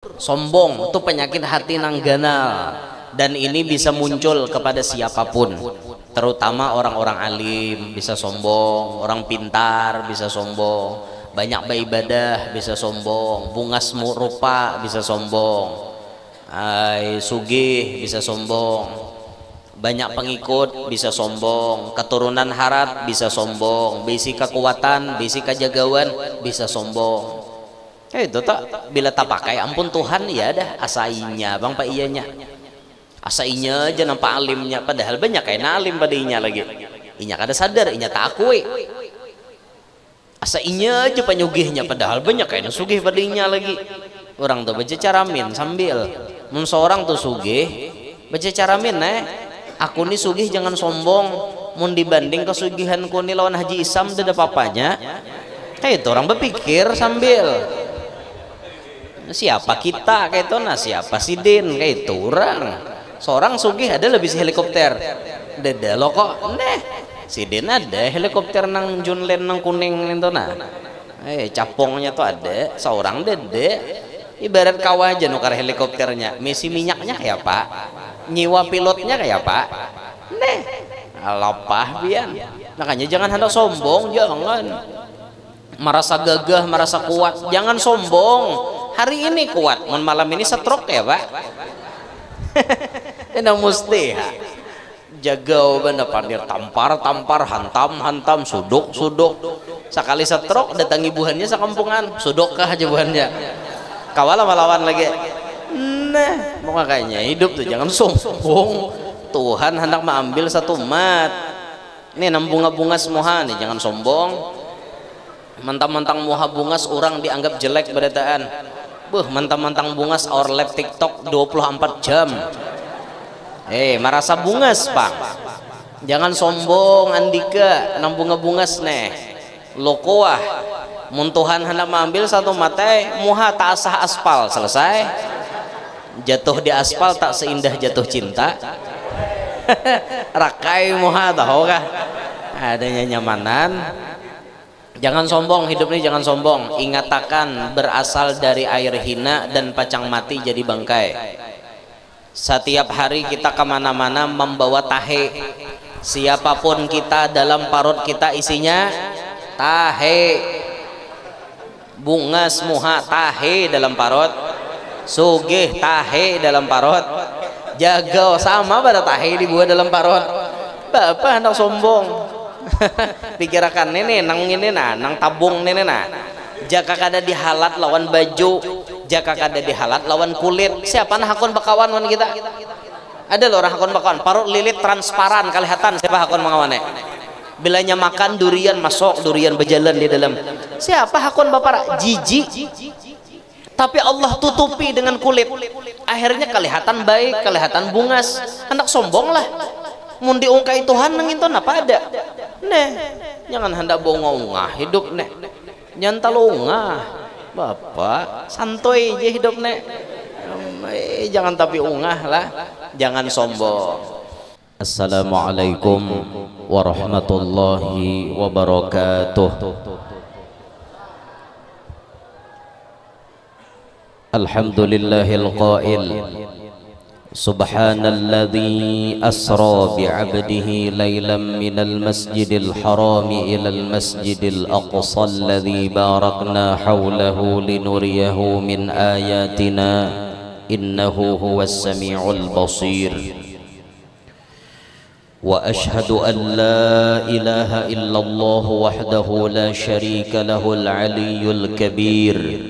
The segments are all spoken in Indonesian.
Sombong itu penyakit hati nangganal, dan ini bisa muncul kepada siapapun, terutama orang-orang alim bisa sombong, orang pintar bisa sombong, banyak beribadah bisa sombong, bungas rupa bisa sombong, sugih bisa sombong, banyak pengikut bisa sombong, keturunan harat bisa sombong, bisi kekuatan, bisi kejagawan bisa sombong. Itu tak bila tak pakai ampun Tuhan ya dah asainya bang pak iyanya, asainya aja nampak alimnya, padahal banyak kayak alim pada inya lagi, inya kada sadar inya tak akui, asainya aja penyugihnya padahal banyak kayak sugih pada inya lagi. Orang tuh baca caramin sambil seorang tuh sugih baca caramin aku nih sugih jangan sombong, mun dibanding kesugihanku nih lawan Haji Isam tidak apa-apanya. Kayak itu orang berpikir sambil siapa kita kayak itu, nah siapa si Din kayak itu orang seorang sugih ada lebih si helikopter dede lo kok si Din ada helikopter nang Junlen nang kuning itu nah capongnya tuh ada seorang dede ibarat kawah aja nukar helikopternya, misi minyaknya kayak pak, nyiwa pilotnya kayak pak alapah bian. Makanya jangan hendak sombong, jangan merasa gagah, merasa kuat, jangan sombong. Hari ini kuat, malam ini stroke ya pak. Ini mesti jaga benda pandir tampar hantam suduk sekali stroke datang ibuhannya sekampungan suduk kah aja buhannya kawala malawan lagi. Nah makanya hidup tuh jangan sombong. Tuhan hendak mengambil satu umat ini bunga semua nih, jangan sombong. Mentang-mentang muha bungas orang dianggap jelek beritaan, mentang-mentang bungas our lab TikTok 24 jam. Merasa bungas pak, jangan sombong Andika, nang bungas lokoah muntuhan hendak mengambil satu mata muha tak asah aspal selesai, jatuh di aspal tak seindah jatuh cinta. Rakai muha tahu kah adanya nyamanan. Jangan sombong, hidup ini jangan sombong. Ingatakan berasal dari air hina dan pacang mati jadi bangkai. Setiap hari kita kemana-mana membawa tahe. Siapapun kita dalam parut kita isinya tahe. Bungas muha tahe dalam parut, sugih tahe dalam parut, jaga sama pada tahe dibuat dalam parut. Bapak hendak sombong. Pikirakan ini nang ini nang tabung ini jaka kada dihalat lawan baju, jaka kada dihalat lawan kulit, siapa nah hakun bakawan wan kita ada loh orang hakun bakawan parut lilit transparan kelihatan siapa hakun mengawane bilanya makan durian masuk durian berjalan di dalam, siapa hakun bapak jijik tapi Allah tutupi dengan kulit akhirnya kelihatan baik kelihatan bungas. Hendak sombong lah mun diungkai Tuhan nangin apa ada jangan hendak bongong hidup jangan talungah bapak santuy aja hidup jangan tapi ungah lah, jangan sombong. Assalamualaikum warahmatullahi wabarakatuh. Alhamdulillahil qail Subhanalladzi asra bi'abdihi laylan minal masjidil harami ilal masjidil aqsa alladzi barakna hawlahu linuriyahu min ayatina innahu huwas sami'ul basir. Wa ashhadu an la ilaha illallah wahdahu la syarika lahul aliyyul kabir.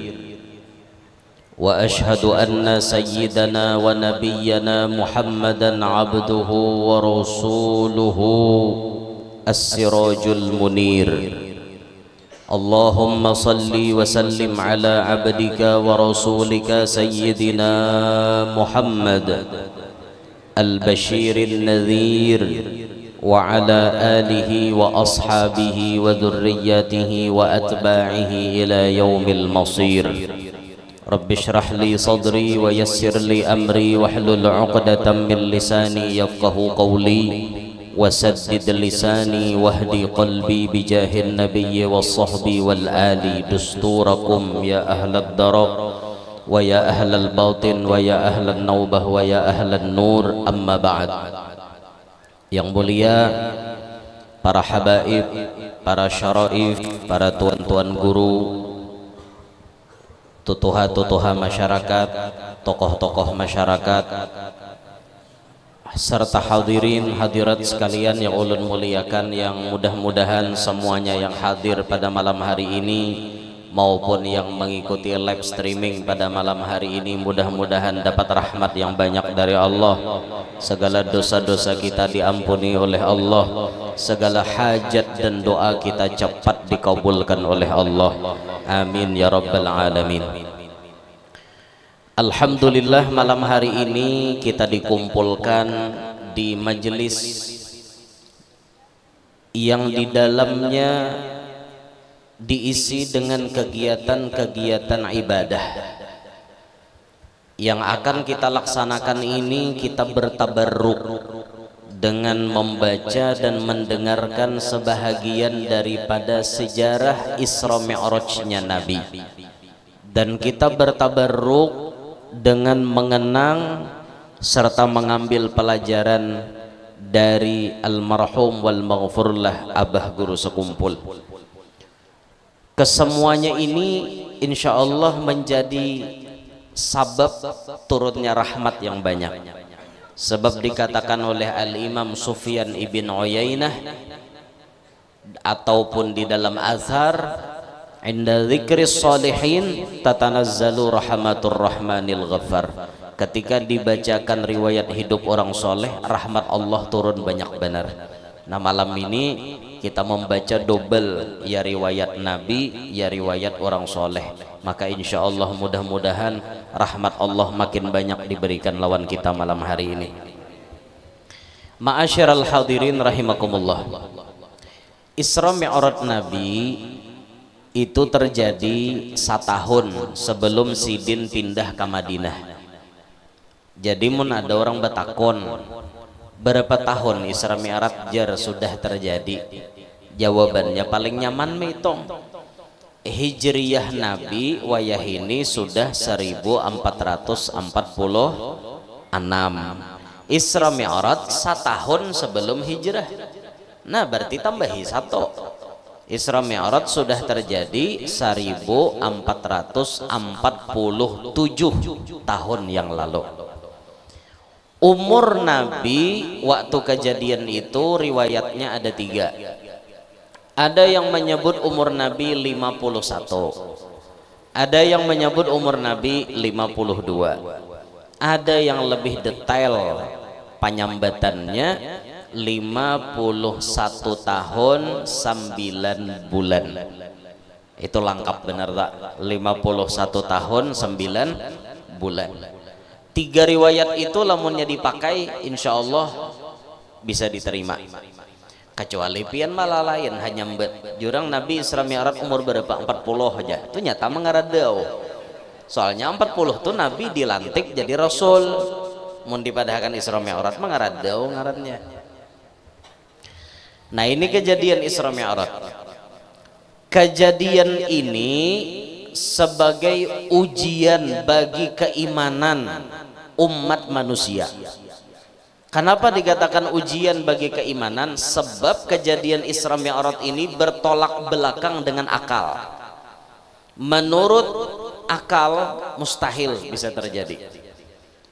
وأشهد أن سيدنا ونبينا محمدا عبده ورسوله السراج المنير. اللهم صل وسلم على عبدك ورسولك سيدنا محمد البشير النذير وعلى آله وأصحابه وذريته وأتباعه إلى يوم المصير. رب اشرح لي صدري ويسر لي أمري واحلل عقدة من لساني يفقه قولي وسدد لساني واهدي قلبي بجاه النبي والصحب والآل دستوركم يا أهل الدرب wa ya ahlal batin wa ya ahlan naubah wa ya ahlan nur, amma ba'd. Yang mulia para habaib, para syaraif, para tuan-tuan guru, tutuha-tutuha masyarakat, tokoh-tokoh masyarakat, serta hadirin hadirat sekalian yang ulun muliakan, yang mudah-mudahan semuanya yang hadir pada malam hari ini maupun yang mengikuti live streaming pada malam hari ini mudah-mudahan dapat rahmat yang banyak dari Allah, segala dosa-dosa kita diampuni oleh Allah, segala hajat dan doa kita cepat dikabulkan oleh Allah, amin ya rabbal alamin. Alhamdulillah, malam hari ini kita dikumpulkan di majelis yang di dalamnya diisi dengan kegiatan-kegiatan ibadah. Yang akan kita laksanakan ini, kita bertabarruk dengan membaca dan mendengarkan sebahagian daripada sejarah Isra Mi'rajnya Nabi, dan kita bertabarruk dengan mengenang serta mengambil pelajaran dari almarhum wal maghfurlah Abah Guru sekumpul. Kesemuanya ini insya Allah menjadi sabab turunnya rahmat yang banyak. Sebab dikatakan oleh Al-Imam Sufyan ibn Uyainah ataupun di dalam azhar, inda dzikris shalihin tatanazzalu rahmatur rahmanil ghaffar. Ketika dibacakan riwayat hidup orang soleh, rahmat Allah turun banyak benar. Nah, malam ini kita membaca double, ya riwayat Nabi, ya riwayat orang soleh. Maka insya Allah mudah-mudahan rahmat Allah makin banyak diberikan lawan kita malam hari ini. Ma'asyiral hadirin rahimakumullah. Isra Mi'raj Nabi itu terjadi 1 tahun sebelum Sidin pindah ke Madinah. Jadi mun ada orang betakon, berapa tahun Isra Mi'raj jar sudah terjadi? Jawabannya paling nyaman mitong. Hijriyah Nabi wayahini sudah 1446. Isra Mi'raj 1 tahun sebelum hijrah. Nah, berarti tambahi 1. Isra Mi'raj sudah terjadi 1447 tahun yang lalu. Umur Nabi waktu kejadian itu riwayatnya ada 3. Ada yang menyebut umur Nabi 51, ada yang menyebut umur Nabi 52, ada yang lebih detail penyambatannya 51 tahun 9 bulan. Itu lengkap benar tak? 51 tahun 9 bulan. 3 riwayat itu lamunnya dipakai insya Allah bisa diterima. Kecuali pian malah lain, hanya jurang Nabi Isra Mi'raj umur berapa? 40 aja. Itu nyata mengaradau. Soalnya 40 tuh Nabi dilantik jadi Rasul. Mun dipadahkan Isra Mi'raj mengaradau ngarannya. Nah, ini kejadian Isra Mi'raj. Kejadian ini sebagai ujian bagi keimanan umat manusia. Kenapa dikatakan ujian bagi keimanan? Sebab kejadian Isra Mi'raj ini bertolak belakang dengan akal. Menurut akal mustahil bisa terjadi.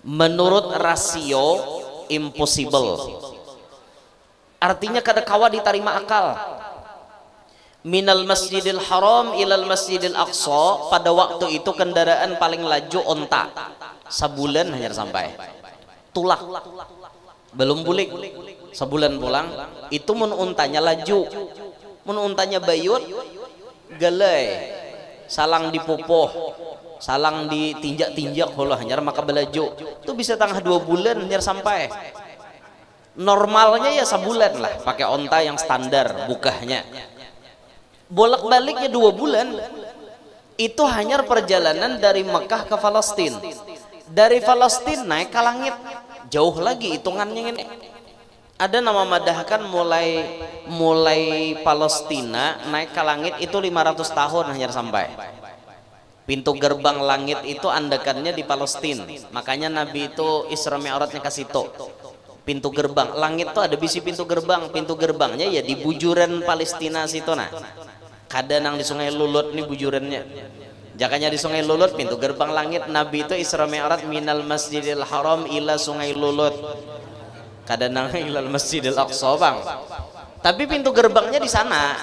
Menurut rasio impossible. Artinya kada kawa diterima akal. Minal Masjidil Haram ilal Masjidil Aqsa, pada waktu itu kendaraan paling laju onta. Sebulan hanya sampai. Tulak. Belum bulik. Sebulan pulang. Itu mun untanya laju. Mun untanya bayut, galai. Salang dipopoh. Salang ditinjak-tinjak Allah hanya maka belaju. Itu bisa tengah 2 bulan hanya sampai. Normalnya ya sebulan lah pakai onta yang standar bukahnya. Bolak-baliknya 2 bulan. Itu hanya perjalanan dari Mekah ke Palestina. Dari Palestina naik ke langit, jauh lagi hitungannya ini. Ada nama madahkan mulai Palestina naik ke langit itu 500 tahun hanya sampai. Pintu gerbang langit itu andakannya di Palestina, makanya Nabi itu Isra Mi'rajnya ke situ. Pintu gerbang langit tuh ada bisi pintu gerbangnya ya di bujuran Palestina situ nah. Kadang di Sungai Lulut nih bujurannya. Jakanya di Sungai Lulut pintu gerbang langit Nabi itu Isra Mi'raj minal Masjidil Haram ila Sungai Lulut. Kadang ilal Masjidil Aqsa bang. Tapi pintu gerbangnya di sana.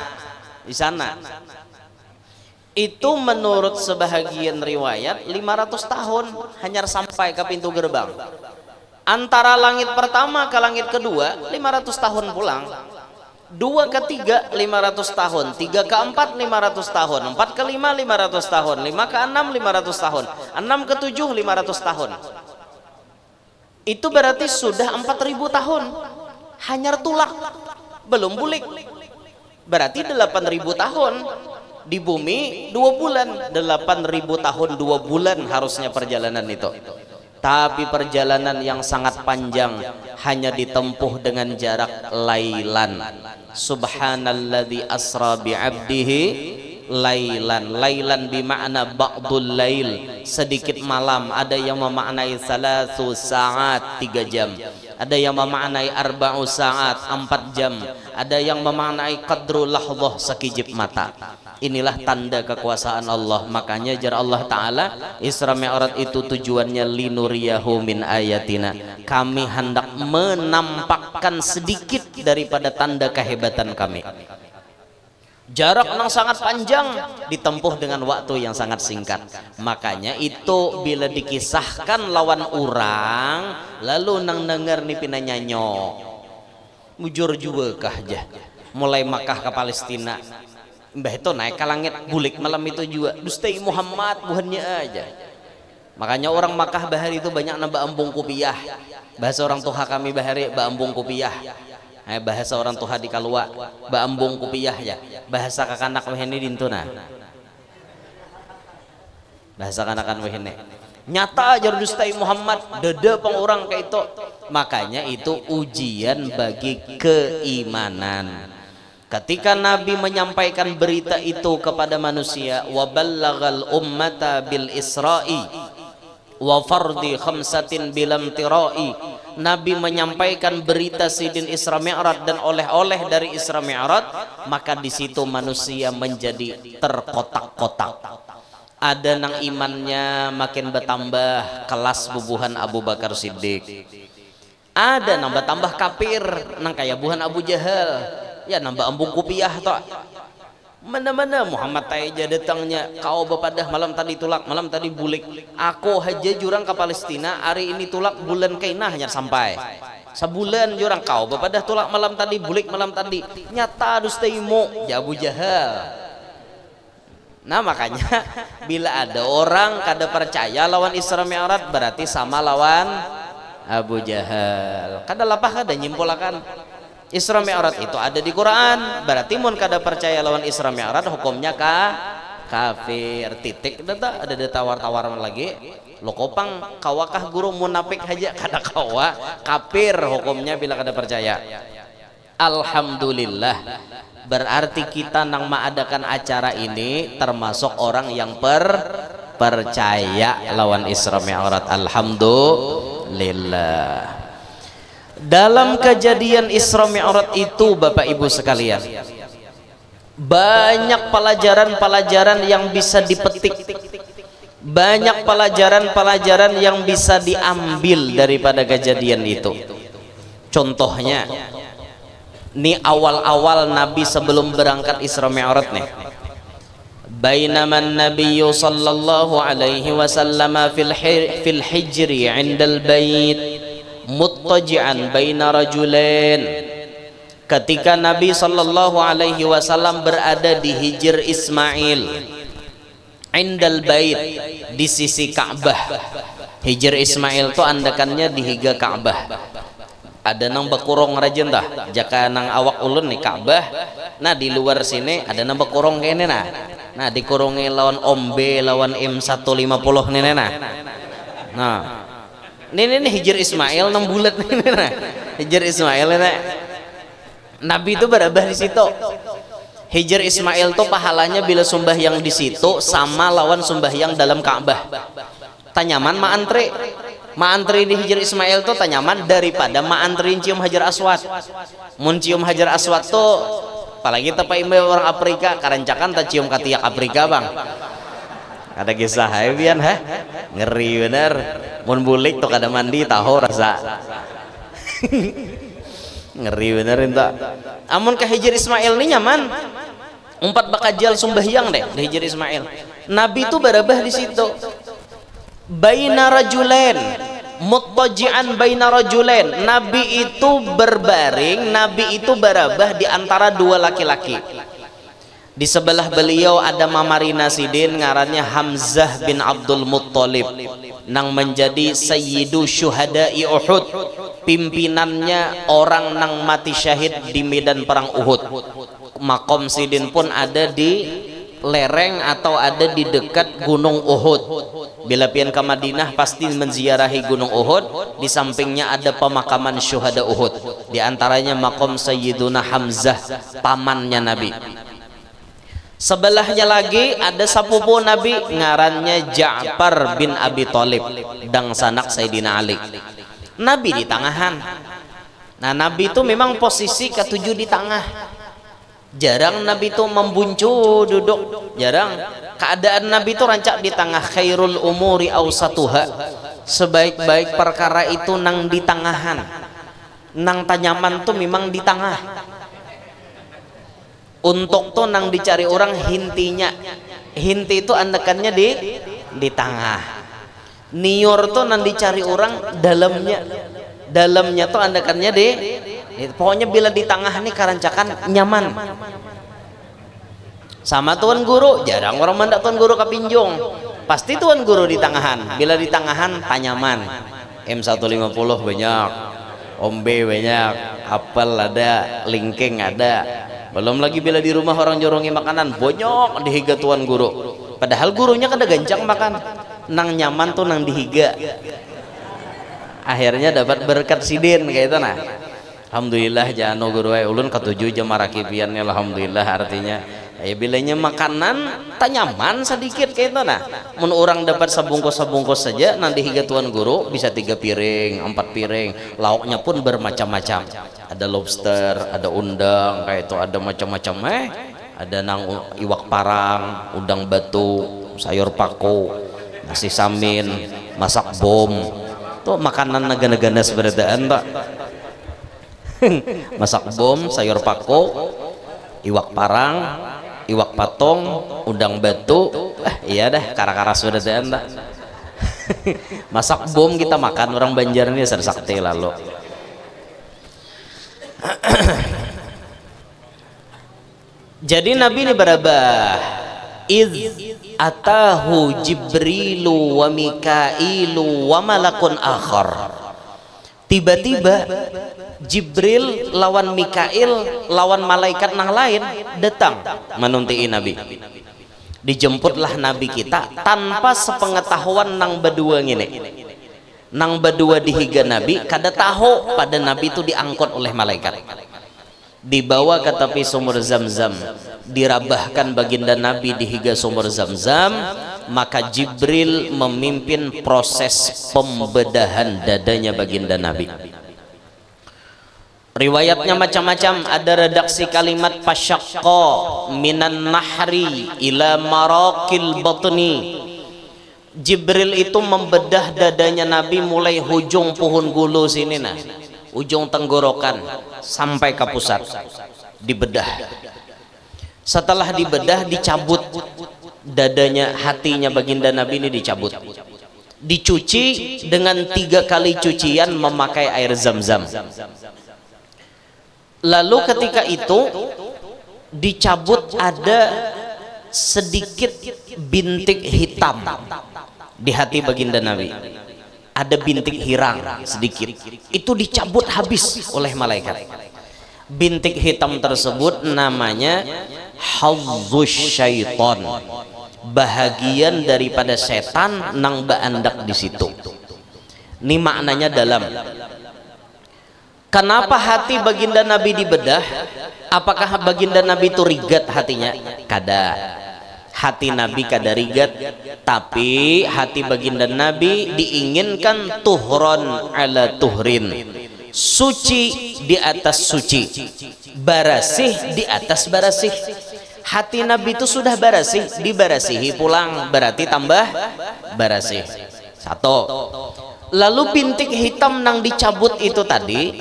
Di sana. Itu menurut sebahagian riwayat 500 tahun hanya sampai ke pintu gerbang. Antara langit pertama ke langit kedua 500 tahun pulang. 2 ke 3 500 tahun, 3 ke 4 500 tahun, 4 ke 5 500 tahun, 5 ke 6 500 tahun, 6 ke 7 500 tahun. Itu berarti sudah 4000 tahun hanya tulak belum bulik. Berarti 8000 tahun di bumi 2 bulan, 8000 tahun 2 bulan harusnya perjalanan itu. Tapi perjalanan yang sangat panjang hanya ditempuh dengan jarak lailan. Subhanalladzi asra bi'abdihi lailan. Lailan bimakna ba'dul lail, sedikit malam. Ada yang memaknai salasu sa'at 3 jam. Ada yang memaknai arba'u sa'at 4 jam. Ada yang memaknai qadru lahdzah sekijip mata. Inilah tanda kekuasaan Allah. Makanya jar Allah Ta'ala Isra Mi'raj itu tujuannya linuriyahu min ayatina, kami hendak menampakkan sedikit daripada tanda kehebatan kami. Jarak yang sangat panjang ditempuh dengan waktu yang sangat singkat. Makanya itu bila dikisahkan lawan orang lalu nang denger nih pinanyanyo mujur juga kah aja mulai Makkah ke Palestina mbah itu naik ke langit bulik malam itu juga Dustai Muhammad buhannya aja. Makanya orang Makkah bahari itu banyak nambah ambung kupiah. Bahasa orang tuha kami bahari ba ambung kupiah. Bahasa orang tuha di Kalua ba ambung kupiah ya. Bahasa kakanak wehene dintuna. Bahasa kanakan wehene. Nyata aja Dustai Muhammad dada pang orang kayak itu. Makanya itu ujian bagi keimanan. Ketika Nabi menyampaikan berita itu kepada manusia, wa ballagal ummata bil isra'i wa fardi khamsatin bilam tirai. Nabi menyampaikan berita Sidin Isra Mi'raj dan oleh-oleh dari Isra Mi'raj, maka di situ manusia menjadi terkotak-kotak. Ada nang imannya makin bertambah kelas bubuhan Abu Bakar Siddiq. Ada nang bertambah kafir nang kayak buhan Abu Jahal. Ya nambah ambung kupiah toh. Mana-mana Muhammad aja datangnya kau bepadah malam tadi tulak malam tadi bulik. Aku haja jurang ke Palestina hari ini tulak bulan kainahnya sampai sebulan jurang kau bepadah tulak malam tadi bulik malam tadi nyata dustaimu ya Abu Jahal. Nah makanya bila ada orang kada percaya lawan Isra Mi'raj berarti sama lawan Abu Jahal. Kada lapah kada nyimpulakan Isra Mi'raj itu ada di Quran, berarti mun kada percaya lawan Isra Mi'raj hukumnya kafir. Titik data ada tawar-tawar lagi. Lo kopang kawakah guru munafik aja kada kawa kafir hukumnya bila kada percaya. Alhamdulillah. Berarti kita nang mengadakan acara ini termasuk orang yang percaya lawan Isra Mi'raj. Alhamdulillah. Dalam kejadian Isra Mi'raj itu Bapak Ibu sekalian banyak pelajaran-pelajaran yang bisa dipetik, banyak pelajaran-pelajaran yang bisa diambil daripada kejadian itu. Contohnya ini awal-awal Nabi sebelum berangkat Isra Mi'raj nih. Bainaman Nabiyyu sallallahu alaihi wasallam fil hijri 'indal bait muttaji'an baina rajulain. Ketika Nabi sallallahu alaihi wasallam berada di Hijr Ismail indal bait di sisi Ka'bah. Hijr Ismail itu andakannya di higa Ka'bah. Ada nang bekurong rajin tah jaka nang awak ulun nih Ka'bah. Nah di luar sini ada nang bekurong kene nah. Nah dikurungi lawan ombe lawan M150 nih nah. Nah ini Hijr Ismail 6 bulan ini nah. Hijr Ismail ini Nabi itu berabah di situ. Hijr Ismail tuh pahalanya bila sembahyang di situ sama lawan sembahyang dalam Ka'bah. Tanyaman ma antri di Hijr Ismail tuh tanyaman daripada ma antri cium Hajar Aswad. Mun cium Hajar Aswad tuh apalagi tepai orang Afrika karancakan tak cium katiak Afrika bang. Ada kisah bian ngeri bener. Mun bulik tuh kada mandi tahu rasa ngeri bener entah. Amun ke Hijr Ismail ini nyaman. 4 bakajal sembahyang deh di Hijr Ismail. Nabi itu berabah di situ. Baina rajulain, muttaji'an baina rajulain. Nabi itu berbaring, Nabi itu berabah di antara 2 laki-laki. Di sebelah beliau ada Mamarina Sidin ngarannya Hamzah bin Abdul Muttalib nang menjadi sayyidu syuhada'i Uhud, pimpinannya orang nang mati syahid di medan perang Uhud. Makom Sidin pun ada di lereng atau ada di dekat Gunung Uhud. Bila pian ke Madinah pasti menziarahi Gunung Uhud. Di sampingnya ada pemakaman syuhada Uhud, di antaranya makom Sayyiduna Hamzah, pamannya Nabi. Sebelahnya lagi ada sepupu Nabi ngarannya Ja'far bin Abi Thalib, dang sanak Sayyidina Ali. Nabi di tangahan. Nah, Nabi itu memang posisi ketujuh di tengah. Jarang Nabi itu membuncu duduk, jarang. Keadaan Nabi itu rancak di tengah. Khairul umuri awsatuha, sebaik-baik perkara itu nang di tangahan. Nang tanyaman tuh memang di tengah. Untuk tuh nang dicari orang hintinya. Hinti itu andekannya di tengah. Nior tuh nang dicari orang dalamnya. Dalamnya tuh andekannya pokoknya bila di tengah nih karancakan nyaman. Sama tuan guru, jarang orang mandak tuan guru kapinjong. Pasti tuan guru di tengahan. Bila di tengahan tanyaman. M150 banyak, ombe banyak, apel ada, lingking ada. Belum lagi bila di rumah orang jorongi makanan banyak dihiga tuan guru. Padahal gurunya kada gancang makan. Nang nyaman tuh nang dihiga. Akhirnya dapat berkat sidin kayak itu nah. Alhamdulillah jano guru ulun ketujuh jam marakipiannya alhamdulillah artinya bilanya makanan tak nyaman sedikit kayak itu nah. Mun orang dapat sebungkus saja nanti higa tuan guru bisa 3 piring 4 piring, lauknya pun bermacam-macam, ada lobster, ada undang kayak itu, ada macam-macam ada nang iwak parang, udang batu, sayur pako, nasi samin, masak bom tuh makanan naga-naga seberadaan tak. Masak bom, sayur pako, iwak parang, iwak patong, udang batu, iya dah kara-kara sudah dah. Masak bom kita makan orang Banjar ini sakti lalu. Jadi Nabi ini berabah. Atahu Jibrilu wa Mikailu wa malakun akhar. Tiba-tiba Jibril lawan Mikail lawan malaikat nang lain datang menunti Nabi. Dijemputlah Nabi kita tanpa sepengetahuan nang berdua ngene. Nang berdua dihiga Nabi kada tahu pada Nabi itu diangkut oleh malaikat. Dibawa ke tepi sumur Zam-Zam, dirabahkan baginda Nabi dihiga sumur Zam-Zam, maka Jibril memimpin proses pembedahan dadanya baginda Nabi. Riwayatnya macam-macam, ada redaksi kalimat pasyaqqa minan nahri ila maraqil batni. Jibril itu membedah dadanya Nabi mulai hujung pohon gulu sini nah, ujung tenggorokan sampai ke pusat, dibedah. Setelah dibedah dicabut dadanya, hatinya baginda Nabi ini dicabut, dicuci dengan 3 kali cucian memakai air Zam-Zam. Lalu ketika itu dicabut ada sedikit bintik hitam di hati baginda Nabi, ada bintik hirang sedikit, itu dicabut habis oleh malaikat. Bintik hitam tersebut namanya hazzuz syaiton, bahagian daripada setan nang baandak di situ. Ini maknanya dalam. Kenapa hati baginda Nabi dibedah? Apakah baginda Nabi itu rigat hatinya? Kada. Hati Nabi kada rigat, tapi hati baginda Nabi diinginkan tuhron ala tuhrin, suci di atas suci, barasih di atas barasih. Hati Nabi itu sudah barasih, dibarasihi pulang, berarti tambah barasih. Satu. Lalu bintik hitam nang dicabut itu tadi,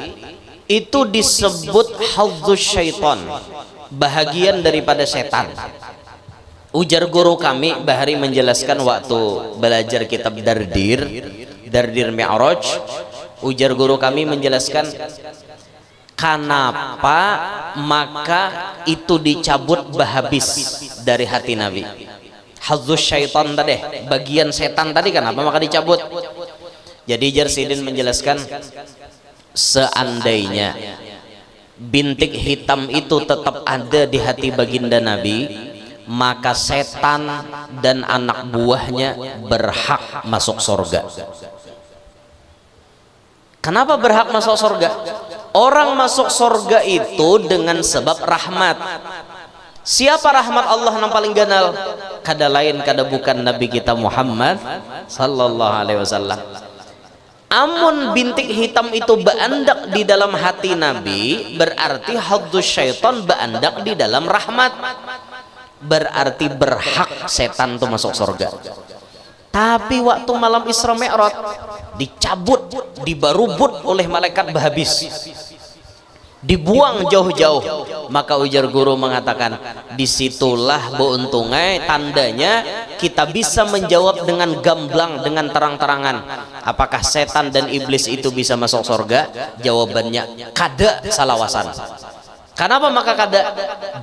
itu disebut hadzus syaiton, bahagian daripada setan. Ujar guru kami Bahari menjelaskan waktu belajar kitab Dardir Mi'raj. Ujar guru kami menjelaskan kenapa maka itu dicabut habis dari hati Nabi. Hadzus syaiton tadi, bagian setan tadi, kenapa maka dicabut? Jadi Jarsidin menjelaskan, seandainya bintik hitam itu tetap ada di hati baginda Nabi, maka setan dan anak buahnya berhak masuk surga. Kenapa berhak masuk surga? Orang masuk surga itu dengan sebab rahmat. Siapa rahmat Allah yang paling ganal? Kada lain kada bukan Nabi kita Muhammad sallallahu alaihi wasallam. Amun bintik hitam itu beandak di dalam hati Nabi, berarti hadzus syaiton beandak di dalam rahmat, berarti berhak setan itu masuk surga. Tapi waktu malam Isra Mi'raj dicabut, dibarubut oleh malaikat habis, dibuang jauh-jauh. Maka ujar guru mengatakan, disitulah beuntungai tandanya kita bisa menjawab dengan gamblang, dengan terang-terangan, apakah setan dan iblis itu bisa masuk surga? Jawabannya kada salawasan. Kenapa maka kada?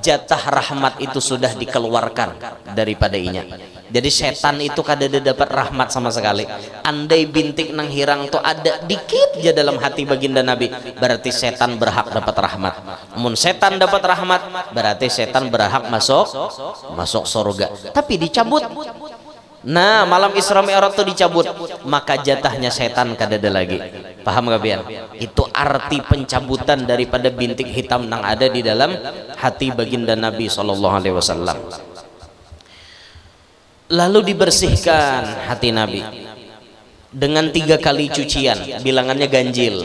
Jatah rahmat itu sudah dikeluarkan daripada inya. Jadi setan itu kada dapat rahmat sama sekali. Andai bintik nang hirang tuh ada dikit aja dalam hati baginda Nabi, berarti setan berhak dapat rahmat. Namun setan dapat rahmat, berarti setan berhak masuk surga. Tapi dicabut. Nah, malam Isra Mi'raj itu dicabut, maka jatahnya setan kada ada lagi. Paham gak pian? Itu arti pencabutan daripada bintik hitam yang ada di dalam hati baginda Nabi sallallahu alaihi wasallam. Lalu dibersihkan hati Nabi dengan 3 kali cucian, bilangannya ganjil.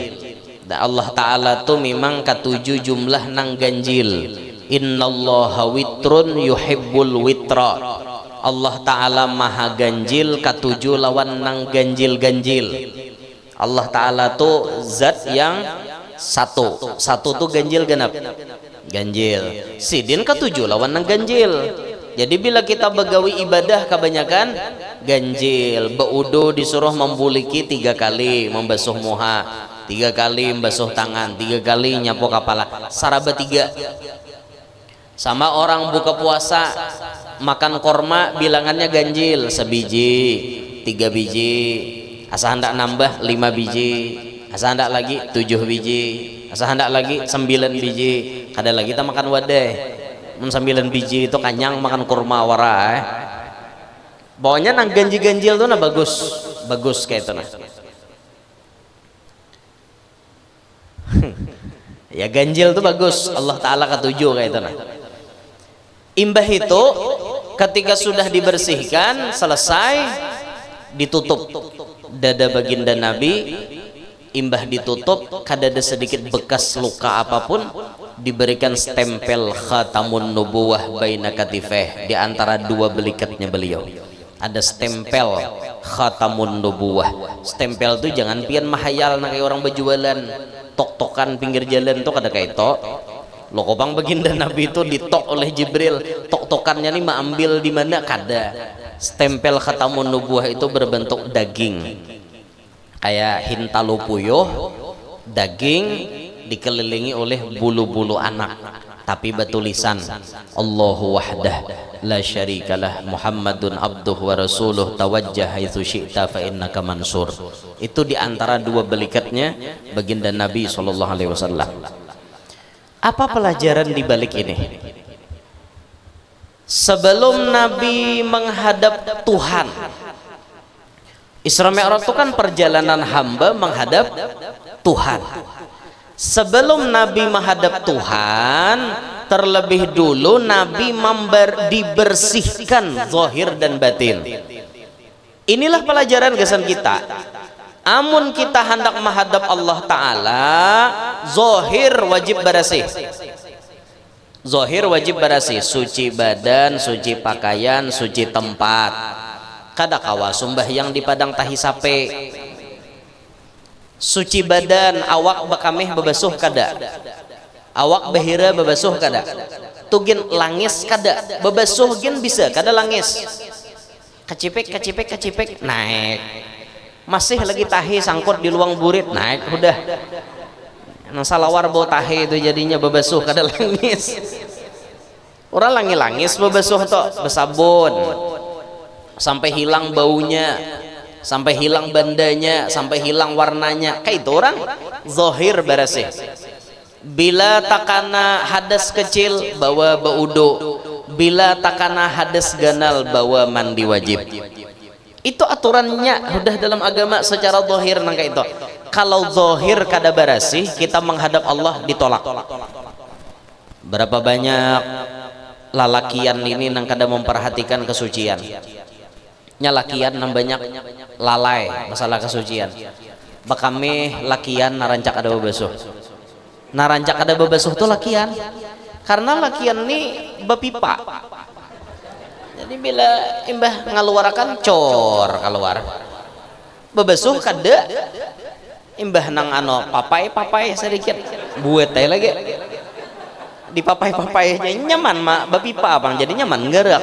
Allah Ta'ala tuh memang ketujuh jumlah nang ganjil. Innallaha witrun yuhibbul witra. Allah Ta'ala maha ganjil, ketujuh lawan nang ganjil-ganjil. Allah Ta'ala tuh zat yang satu tuh ganjil genap, ganjil. Sidin ketujuh lawan nang ganjil. Jadi bila kita begawi ibadah kebanyakan ganjil, beudu disuruh membuliki 3 kali, membasuh muha 3 kali, membasuh tangan 3 kali, nyapu kepala, saraba 3. Sama orang buka puasa makan korma bilangannya ganjil, sebiji, 3 biji, asa hendak nambah 5 biji, asa hendak lagi 7 biji, asa hendak lagi 9 biji. Kada lagi kita makan wadah 9 biji itu kanyang makan kurma wara. Pokoknya nang ganjil-ganjil tuh nah bagus kayak itu nah. Ya ganjil tuh bagus, Allah Ta'ala ketujuh kayak itu nah. Imbah itu ketika sudah dibersihkan selesai, ditutup dada baginda Nabi, imbah ditutup kada ada sedikit bekas luka apapun, diberikan stempel khatamun nubuwah baina katifeh, di antara 2 belikatnya beliau ada stempel khatamun nubuwah. Stempel tuh jangan pian mahayal na kayak orang berjualan tok-tokan pinggir jalan tuh kada kayak tok. Lo kopang baginda Nabi itu ditok oleh Jibril, tok-tokannya nih ambil di mana kada. Stempel khatamun nubuwah itu berbentuk daging, kayak hintalu puyuh, daging dikelilingi oleh bulu-bulu anak, tapi bertulisan Allahu wahdah la syarikalah Muhammadun abduhu wa rasuluh tawajjah haitsu syi'ta fa innaka mansur. Itu diantara 2 belikatnya baginda Nabi sallallahu alaihi wasallam. Apa pelajaran di balik ini? Sebelum Nabi menghadap Tuhan, Isra Mi'raj itu kan perjalanan hamba menghadap Tuhan. Sebelum Nabi menghadap Tuhan, terlebih dulu Nabi dibersihkan zahir dan batin. Inilah pelajaran kesan kita. Amun kita hendak menghadap Allah Ta'ala, zahir wajib bersih. Zahir wajib bersih, suci badan, suci pakaian, suci tempat. Kada kawa sumbahyang di padang tahi sape. Suci badan, awak bekameh bebasuh kada. Awak behira bebasuh kada. Tugin langis kada. Bebasuh gin bisa, kada langis. Kecipik naik. Masih lagi tahi sangkut di luang burit, naik udah. Nang salawar bau tahi itu jadinya bebasuh kada langis. Orang langis bebasuh toh besabun sampai hilang baunya, sampai hilang bandanya, sampai hilang warnanya. Kayak itu orang zahir bersih. Bila takana hadas kecil bawa baudo, bila takana hadas ganal bawa mandi wajib. Itu aturannya udah dalam agama secara zahir nang kayak itu. Kalau zahir kada bersih, kita menghadap Allah ditolak. Berapa banyak lalakian ini nang kada memperhatikan kesucian. Nyalakian nang banyak lalai masalah kesucian. Bakame lakian narancak ada bebasuh. Narancak ada bebasuh tuh lakian. Karena lakian ini bepipa. Jadi bila imbah ngaluarakan cor keluar. Bebasuh kada imbah nang papai sedikit buat teh lagi. Di papai-papainya nyaman mak bepipa abang jadi nyaman gerak.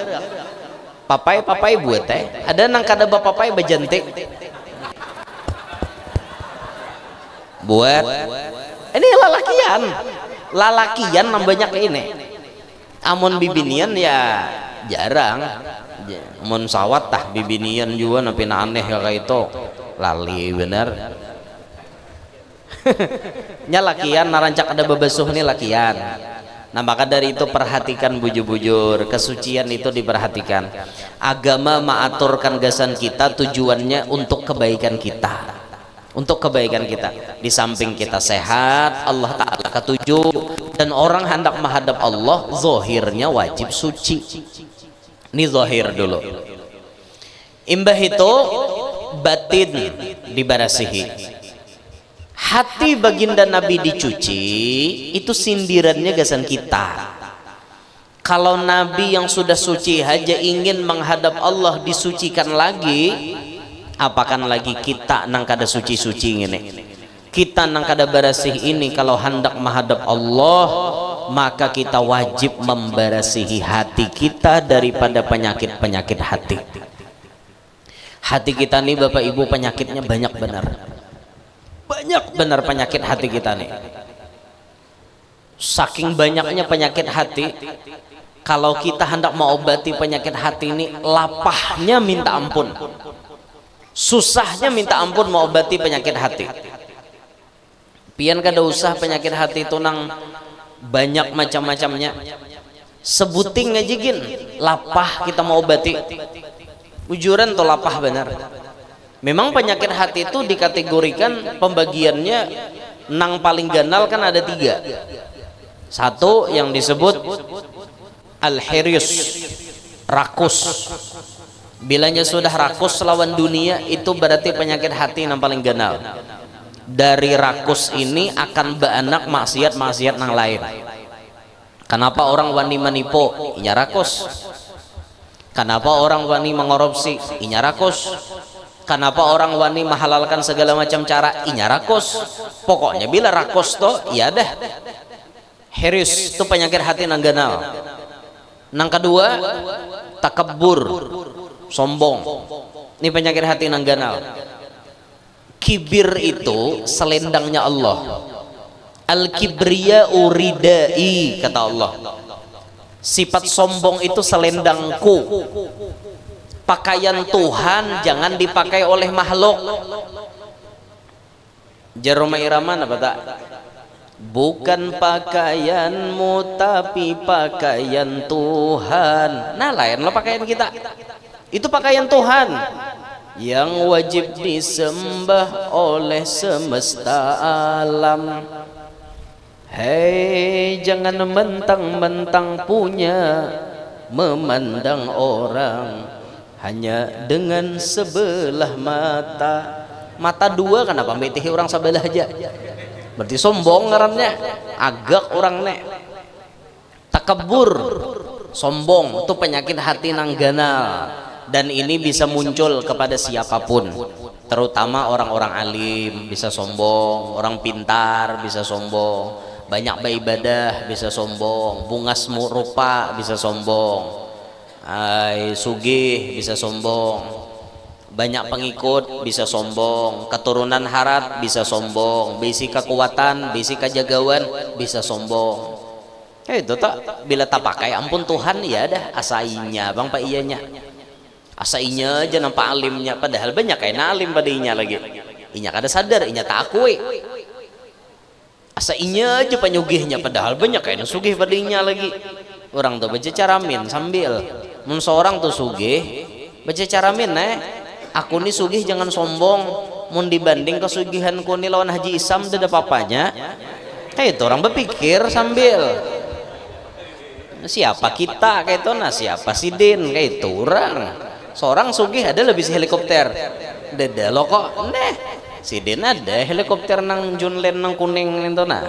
Papai buat teh. Ada nang kada bapapai bejentik. Buat. Ini lalakian nang banyak ini. Amun bibinian ya jarang. Amun sawat tah bibinian juga napi aneh kayak itu. Lali bener. Nya lakian narancak ada bebasuh nih lakian. Nah maka dari itu perhatikan bujur-bujur, kesucian itu diperhatikan. Agama mengaturkan gasan kita tujuannya untuk kebaikan kita. Untuk kebaikan kita. Di samping kita sehat, Allah Ta'ala ketujuh. Dan orang hendak menghadap Allah, zahirnya wajib suci. Ini zahir dulu. Imbah itu batin dibarasihi. Hati baginda Nabi dicuci, itu sindirannya gasan kita. Kalau Nabi yang sudah suci aja ingin menghadap Allah disucikan lagi, apakan lagi kita nang kada suci-suci ini. Kita nang kada barasih ini kalau hendak menghadap Allah, maka kita wajib membarasihi hati kita daripada penyakit-penyakit hati. Hati kita nih Bapak Ibu penyakitnya banyak benar. Banyak benar penyakit hati kita nih. Saking banyaknya penyakit hati, kalau kita hendak mengobati penyakit hati ini, lapahnya minta ampun, susahnya minta ampun mengobati penyakit hati. Pian kada usah penyakit hati itu nang banyak macam-macamnya. Sebuting aja gin, lapah kita mau obati. Ujuran tuh lapah benar. Memang penyakit hati itu dikategorikan pembagiannya nang paling ganal kan ada 3. Satu yang disebut al-hirius, rakus. Bilanya sudah rakus lawan dunia, itu berarti penyakit hati yang paling ganal. Dari rakus ini akan beranak maksiat-maksiat nang lain. Kenapa orang wani menipu? Inya rakus. Kenapa orang wani mengorupsi? Inya rakus. Kenapa orang wani menghalalkan segala macam cara? Inya rakus. Pokoknya bila rakus toh, iya dah. Hirius itu penyakit hati nang ganal. Nang kedua, takabur, sombong. Ini penyakit hati nang ganal. Kibir itu selendangnya Allah. Al-kibriya uridai, kata Allah. Sifat sombong itu selendangku. Pakaian Tuhan jangan dipakai oleh makhluk. Jaroma iraman apa tak? Bukan pakaianmu tapi pakaian Tuhan. Nah lain lo pakaian kita. Itu pakaian Tuhan yang wajib disembah oleh semesta alam. Hei, jangan mentang-mentang punya, memandang orang hanya dengan sebelah mata. Mata dua kenapa metihi orang sebelah aja? Berarti sombong ngarannya. Agak orang nek. Takabur, sombong itu penyakit hati nangganal, dan ini bisa muncul kepada siapapun, terutama orang-orang alim bisa sombong, orang pintar bisa sombong, banyak beribadah bisa sombong, bungas rupa bisa sombong, sugih bisa sombong, banyak pengikut bisa sombong, keturunan harat bisa sombong, bisi kekuatan, bisi kejagawan bisa sombong. Itu tak bila tak pakai ampun Tuhan ya dah asainya bang pak iyanya, asainya aja nampak alimnya, padahal banyak kayak alim pada inya lagi, inya kada sadar inya tak akui, asainya aja penyugihnya padahal banyak kayak sugih pada inya lagi. Orang tuh baca caramin sambil mun seorang tuh sugih baca caramin aku nih sugih jangan sombong, mun dibanding kesugihanku nih lawan Haji Isam tidak apa-apanya. Kayak itu orang berpikir sambil siapa kita kayak itu, nah siapa si Din kayak itu orang seorang sugih ada lebih si helikopter dede lo kok si Din ada helikopter nang Junlen nang kuning itu nah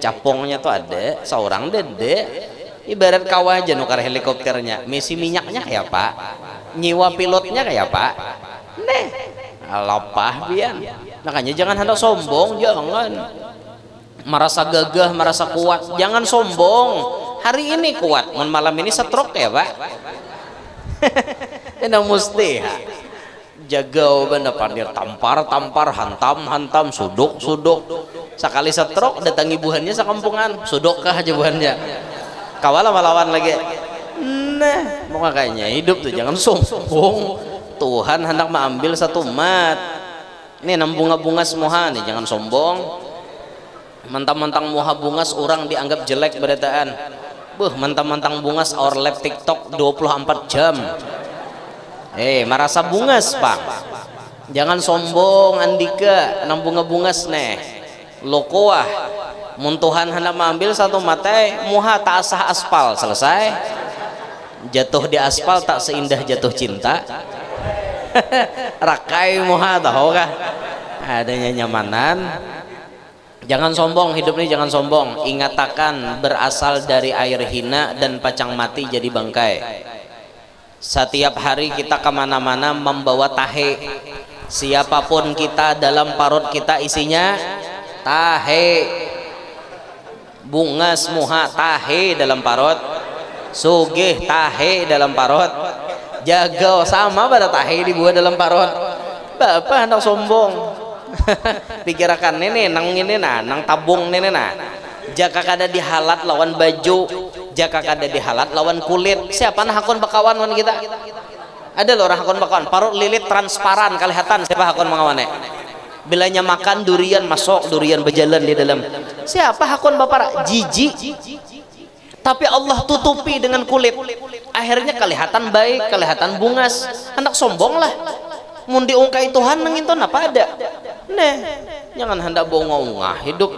capongnya tuh ada seorang dede ibarat kawah aja nukar helikopternya, misi minyaknya kayak pak, nyiwa pilotnya kayak pak, lapah bian. Makanya jangan hendak sombong, jangan merasa gagah, merasa kuat, jangan sombong. Hari ini kuat, malam ini stroke ya pak. Ini mesti jaga benda pandir tampar, hantam, suduk. Sekali stroke datang ibuhannya sekampungan, suduk kah aja buhannya. Kawala melawan lagi. Nah, makanya hidup tuh jangan sombong. Tuhan hendak mengambil satu umat. Ini bunga-bunga semua nih, jangan sombong. Mentang-mentang muha bungas orang dianggap jelek beritaan. Mentang-mentang bungas our lab TikTok 24 jam. Merasa bungas pak. Jangan sombong Andika, nang bunga-bungas lokoah. Mun Tuhan hendak mengambil satu mata, muha tak asah aspal selesai. Jatuh di aspal tak seindah jatuh cinta. Rakai muha tahu kah? Adanya nyamanan. Jangan sombong, hidup ini jangan sombong. Ingatakan berasal dari air hina dan pacang mati jadi bangkai. Setiap hari kita kemana-mana membawa tahe. Siapapun kita dalam parut kita isinya tahe. Bungas muha tahe dalam parut. Sugih tahe dalam parut. Jaga sama pada tahe dibuat dalam parut. Bapak hendak sombong. Pikirakan nene nang ini nang tabung nene jaka kada dihalat lawan baju, jaka kada dihalat lawan kulit. Siapa nah hakun bakawan wan kita? Ada loh orang hakun bakawan parut lilit transparan kelihatan siapa hakun mengawane. Bilanya makan durian masuk durian berjalan di dalam. Siapa hakun bapak jijik? Tapi Allah tutupi dengan kulit. Akhirnya kelihatan baik, kelihatan bungas. Hendak sombong lah. Mun diungkai Tuhan nang itu apa ada? Jangan hendak bongong hidup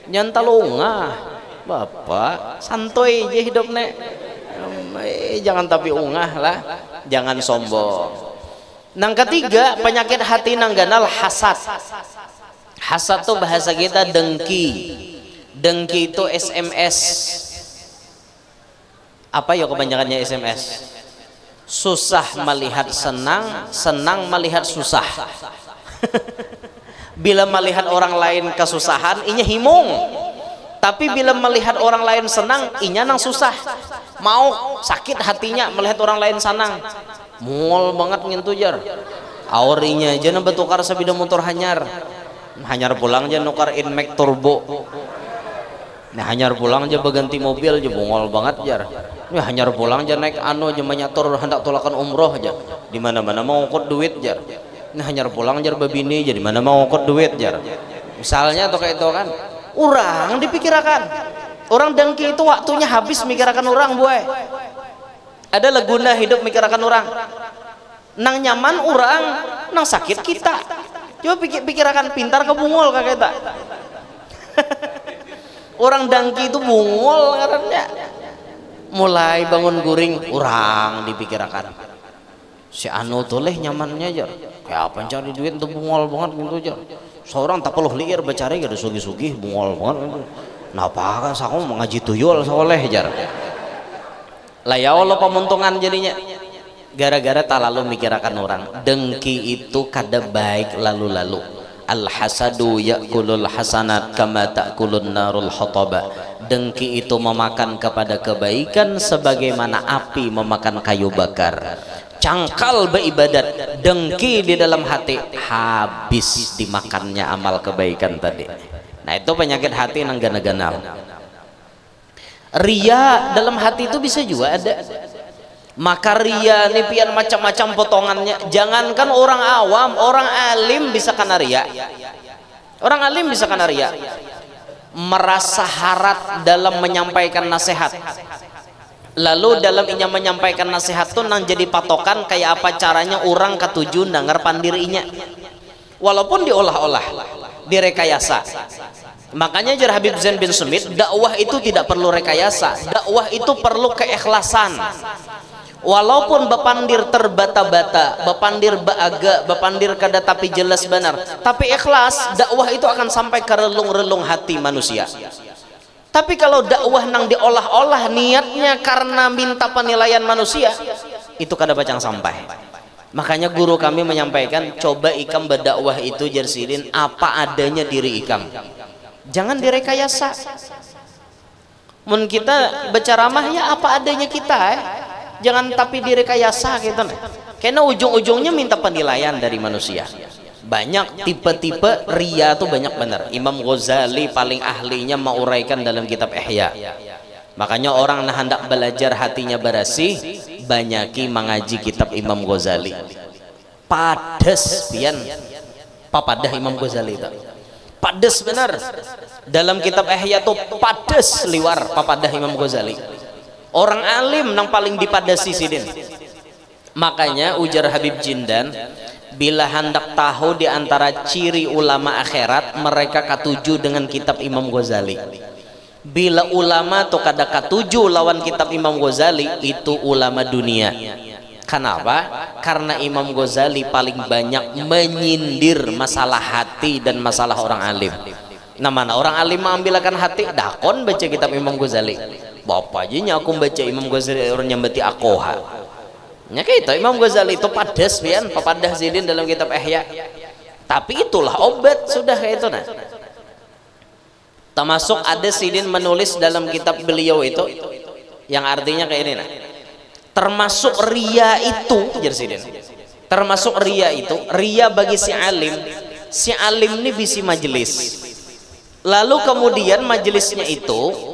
nyantal ungah. Bapak santuy aja hidup jangan tapi ungah lah, jangan sombong. Nang ketiga penyakit hati nangganal hasad. Hasad tuh bahasa kita dengki. Dengki itu SMS. Apa ya kepanjangannya SMS? Susah melihat senang, senang melihat susah. Bila melihat orang lain kesusahan, inya himung. Tapi bila melihat orang lain senang, inya nang susah. Mau sakit hatinya melihat orang lain senang. Mual banget ngintu jar. Aurinya aja nang betukar sepeda motor hanyar. Hanyar pulang aja nukar Inmax turbo. Nah hanyar pulang aja berganti mobil aja bungol banget jar. Ini hanyar pulang aja naik aja menyatur hendak tolakan umroh aja. Di mana-mana mau ngokot duit jar. Ini hanyar pulang jar babini aja di mana mau ngokot duit jar. Misalnya atau kayak itu kan. Orang dipikirkan. Orang dengki itu waktunya habis mikirkan orang boy. Ada laguna hidup mikirkan orang. Nang nyaman orang, nang sakit kita. Coba pikirkan pintar ke bungol kakek tak. Orang dangki itu bungol karena mulai bangun guring orang dipikirkan si anu toleh nyamannya jar kayak apa cari duit untuk bungol banget gitu jar seorang tak perlu liar bercari gak ada sugi-sugi bungol banget gitu. Napa kan aku mengaji tuyul soleh jar lah ya Allah pemuntungan jadinya gara-gara tak lalu mikirkan orang. Dengki itu kada baik lalu-lalu. Al hasadu ya'kulul hasanat kama ta'kulun narul hotaba. Dengki itu memakan kepada kebaikan sebagaimana api memakan kayu bakar. Cangkal beribadat, dengki di dalam hati, habis dimakannya amal kebaikan tadi. Nah itu penyakit hati nang gana-ganal. Ria dalam hati itu bisa juga ada. Maka ria ini pian macam-macam potongannya. Jangankan orang awam, orang alim bisa kena ria. Orang alim bisa kena ria. Merasa harat dalam menyampaikan nasihat. Lalu dalam inya menyampaikan nasihat tuh nang jadi patokan kayak apa caranya orang ketujuh dengar pandirinya. Walaupun diolah-olah, direkayasa. Makanya jar Habib Zain bin Sumit, dakwah itu tidak perlu rekayasa. Dakwah itu perlu keikhlasan. Walaupun bepandir terbata-bata, bepandir baaga, bepandir kada tapi jelas benar, tapi ikhlas, dakwah itu akan sampai ke relung-relung hati manusia. Tapi kalau dakwah nang diolah-olah niatnya karena minta penilaian manusia, itu kada bacang sampai. Makanya guru kami menyampaikan, coba ikam berdakwah itu jersidin apa adanya diri ikam. Jangan direkayasa. Mun kita berceramah ya apa adanya kita jangan tapi direkayasa gitu nah. Karena ujung-ujungnya minta penilaian dari manusia. Banyak tipe-tipe ria tuh banyak benar. Imam Ghazali paling ahlinya menguraikan dalam kitab Ihya. Makanya orang nah hendak belajar hatinya bersih, banyaki mengaji kitab Imam Ghazali. Padas pian papadah Imam Ghazali itu. Padas benar. Dalam kitab Ihya tuh padas liwar papadah Imam Ghazali. Orang alim nang paling dipadasi sidin. Makanya ujar Habib Jindan, bila hendak tahu di antara ciri ulama akhirat, mereka katuju dengan kitab Imam Ghazali. Bila ulama tuh kada katuju lawan kitab Imam Ghazali, itu ulama dunia. Kenapa? Karena Imam Ghazali paling banyak menyindir masalah hati dan masalah orang alim. Nah mana orang alim mengambilkan hati, dakon baca kitab Imam Ghazali. Bapak aja aku baca Imam Ghazali orang nyambati akoha. Nya kita Imam Ghazali itu padas pian, papadah sidin dalam kitab Ihya. Tapi itulah obat sudah kayak itu nah. Termasuk ada sidin menulis dalam kitab beliau itu yang artinya kayak ini nah. Termasuk ria itu jar sidin. Termasuk ria itu, ria bagi si alim. Si alim ini bisi majelis. Lalu kemudian majelisnya itu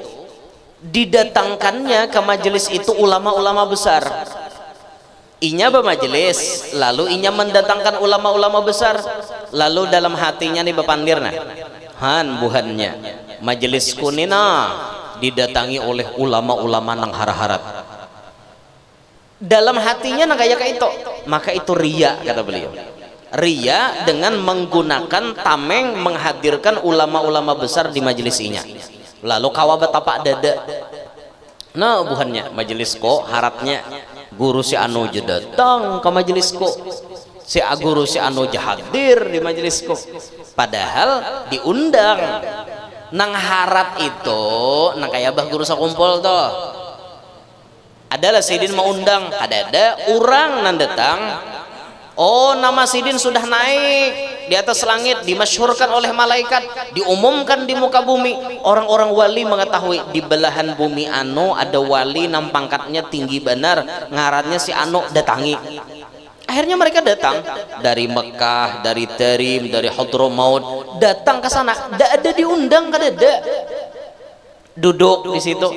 didatangkannya ke majelis itu ulama-ulama besar. Inya bermajelis, lalu inya mendatangkan ulama-ulama besar. Lalu dalam hatinya nih bepandirna, han buhannya majelis kunina didatangi oleh ulama-ulama nang hara-harat. Dalam hatinya nang kayak itu, maka itu ria kata beliau. Ria dengan menggunakan tameng menghadirkan ulama-ulama besar di majelis inya. Lalu kawabat tapak dada. Nah buhannya majelisku harapnya guru si anu je datang ke majelisku, si guru si anu je hadir di majelisku, padahal diundang. Nang harap itu nang kayak bah guru sakumpul tuh adalah sidin mau undang, ada orang nan datang. Oh nama sidin sudah naik di atas langit, dimasyhurkan oleh malaikat, diumumkan di muka bumi. Orang-orang wali mengetahui di belahan bumi anu ada wali nang pangkatnya tinggi benar, ngarannya si anu datangi. Akhirnya mereka datang dari Mekah, dari Tarim, dari Hadramaut, datang ke sana. Tidak ada diundang, kada ada. Duduk di situ.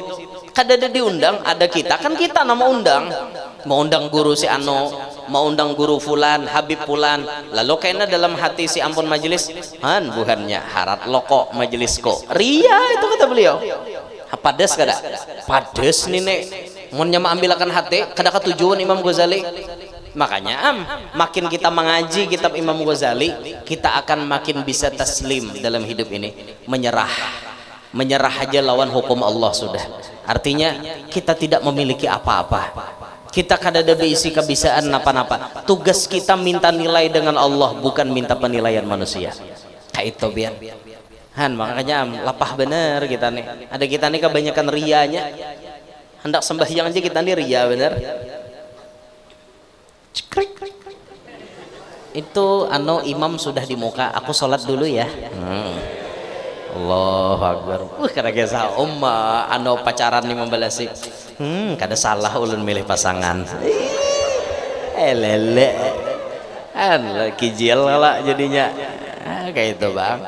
Kada ada diundang, ada kita. Kan kita nama undang. Mau undang guru si anu, mau undang guru fulan, Habib fulan. Lalu kayaknya dalam hati si ampun majelis, han buhannya harat loko majelisku. Ria itu kata beliau. Padas kada? Padas nih mau nyama ambilkan hati, kada ketujuan Imam Ghazali. Makanya makin kita mengaji kitab Imam Ghazali, kita akan makin bisa taslim dalam hidup ini, menyerah. menyerah aja lawan hukum Allah sudah. Artinya kita tidak memiliki apa-apa, kita kadada beisi kebisaan napa-napa. Tugas kita minta nilai dengan Allah, bukan minta penilaian manusia. Kayak itu biar Han, makanya lapah bener kita nih. Ada kita nih kebanyakan rianya, hendak sembahyang aja kita nih ria bener. Itu imam sudah di muka, aku sholat dulu ya. Allahu Akbar. Karena kisah pacaran nih membalasi. Kada salah ulun milih pasangan. Lele. Kijil lah jadinya. Kayak itu bang.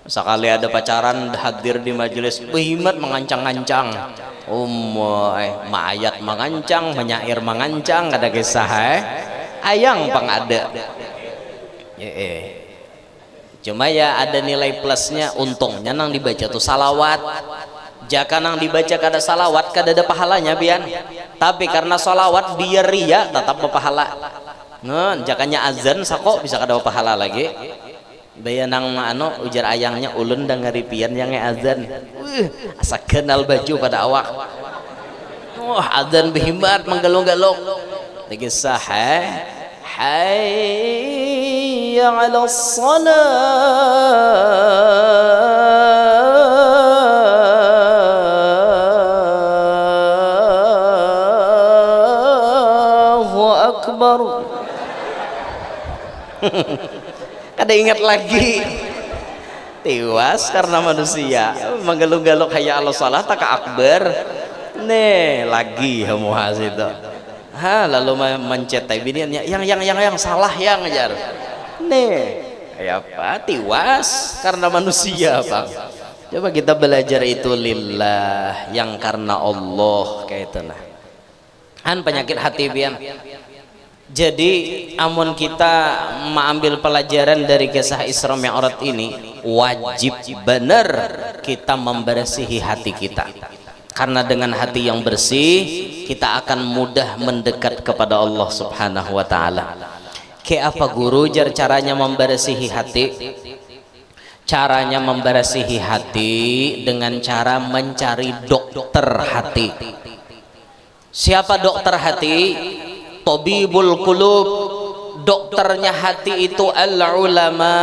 Sekali ada pacaran hadir di majelis, behimat mengancang-ancang. Maayat mengancang, menyair mengancang, ada kisah ayang pengada. Cuma ya ada nilai plusnya, untungnya nang dibaca tuh salawat. Jika nang dibaca kada salawat kada ada pahalanya bian. Tapi karena salawat biar ria tetap berpahala. Jakanya azan sako bisa kada berpahala lagi. Bayan nang ujar ayangnya ulun dengari pian yang azan. Asa kenal baju pada awak. Azan behimat menggalung-galung. Lagi sah hayya 'alas salah. Allahu akbar. Kada ingat lagi. Tiwas karena manusia menggalung-galung hayya 'alas salah tak akbar. Nih lagi hamuhas itu. Lalu mencetai biniannya yang salah yang ngejar. Nih apa tiwas karena manusia bang. Coba kita belajar itu lillah, yang karena Allah kayak itu nah. Penyakit hati bian. Jadi amun kita mengambil pelajaran dari kisah Isra Mi'raj ini, wajib benar kita membersihi hati kita. Karena dengan hati yang bersih kita akan mudah mendekat kepada Allah Subhanahu wa taala. Kayak apa guru jar caranya membersihi hati? Caranya membersihi hati dengan cara mencari dokter hati. Siapa dokter hati? Tabibul qulub. Dokternya hati itu al-ulama,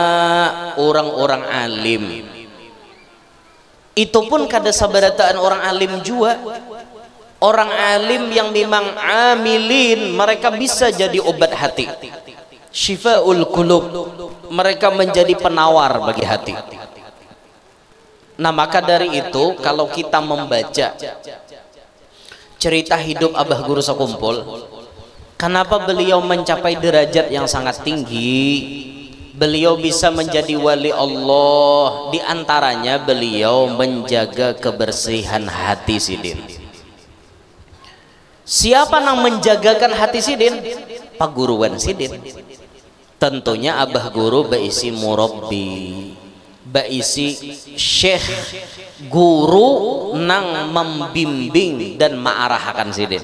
orang-orang alim. Itu pun kada sabarataan orang alim juga. Orang alim yang memang amilin, mereka bisa jadi obat hati. Syifaul qulub, mereka menjadi penawar bagi hati. Nah maka dari itu kalau kita membaca cerita hidup Abah Guru Sakumpul, kenapa beliau mencapai derajat yang sangat tinggi? Beliau bisa menjadi wali Allah, di antaranya beliau menjaga kebersihan hati sidin. Siapa yang menjagakan hati sidin? Paguruan sidin. Tentunya Abah Guru baisi murabbi, baisi syekh, guru nang membimbing dan ma'arahakan sidin.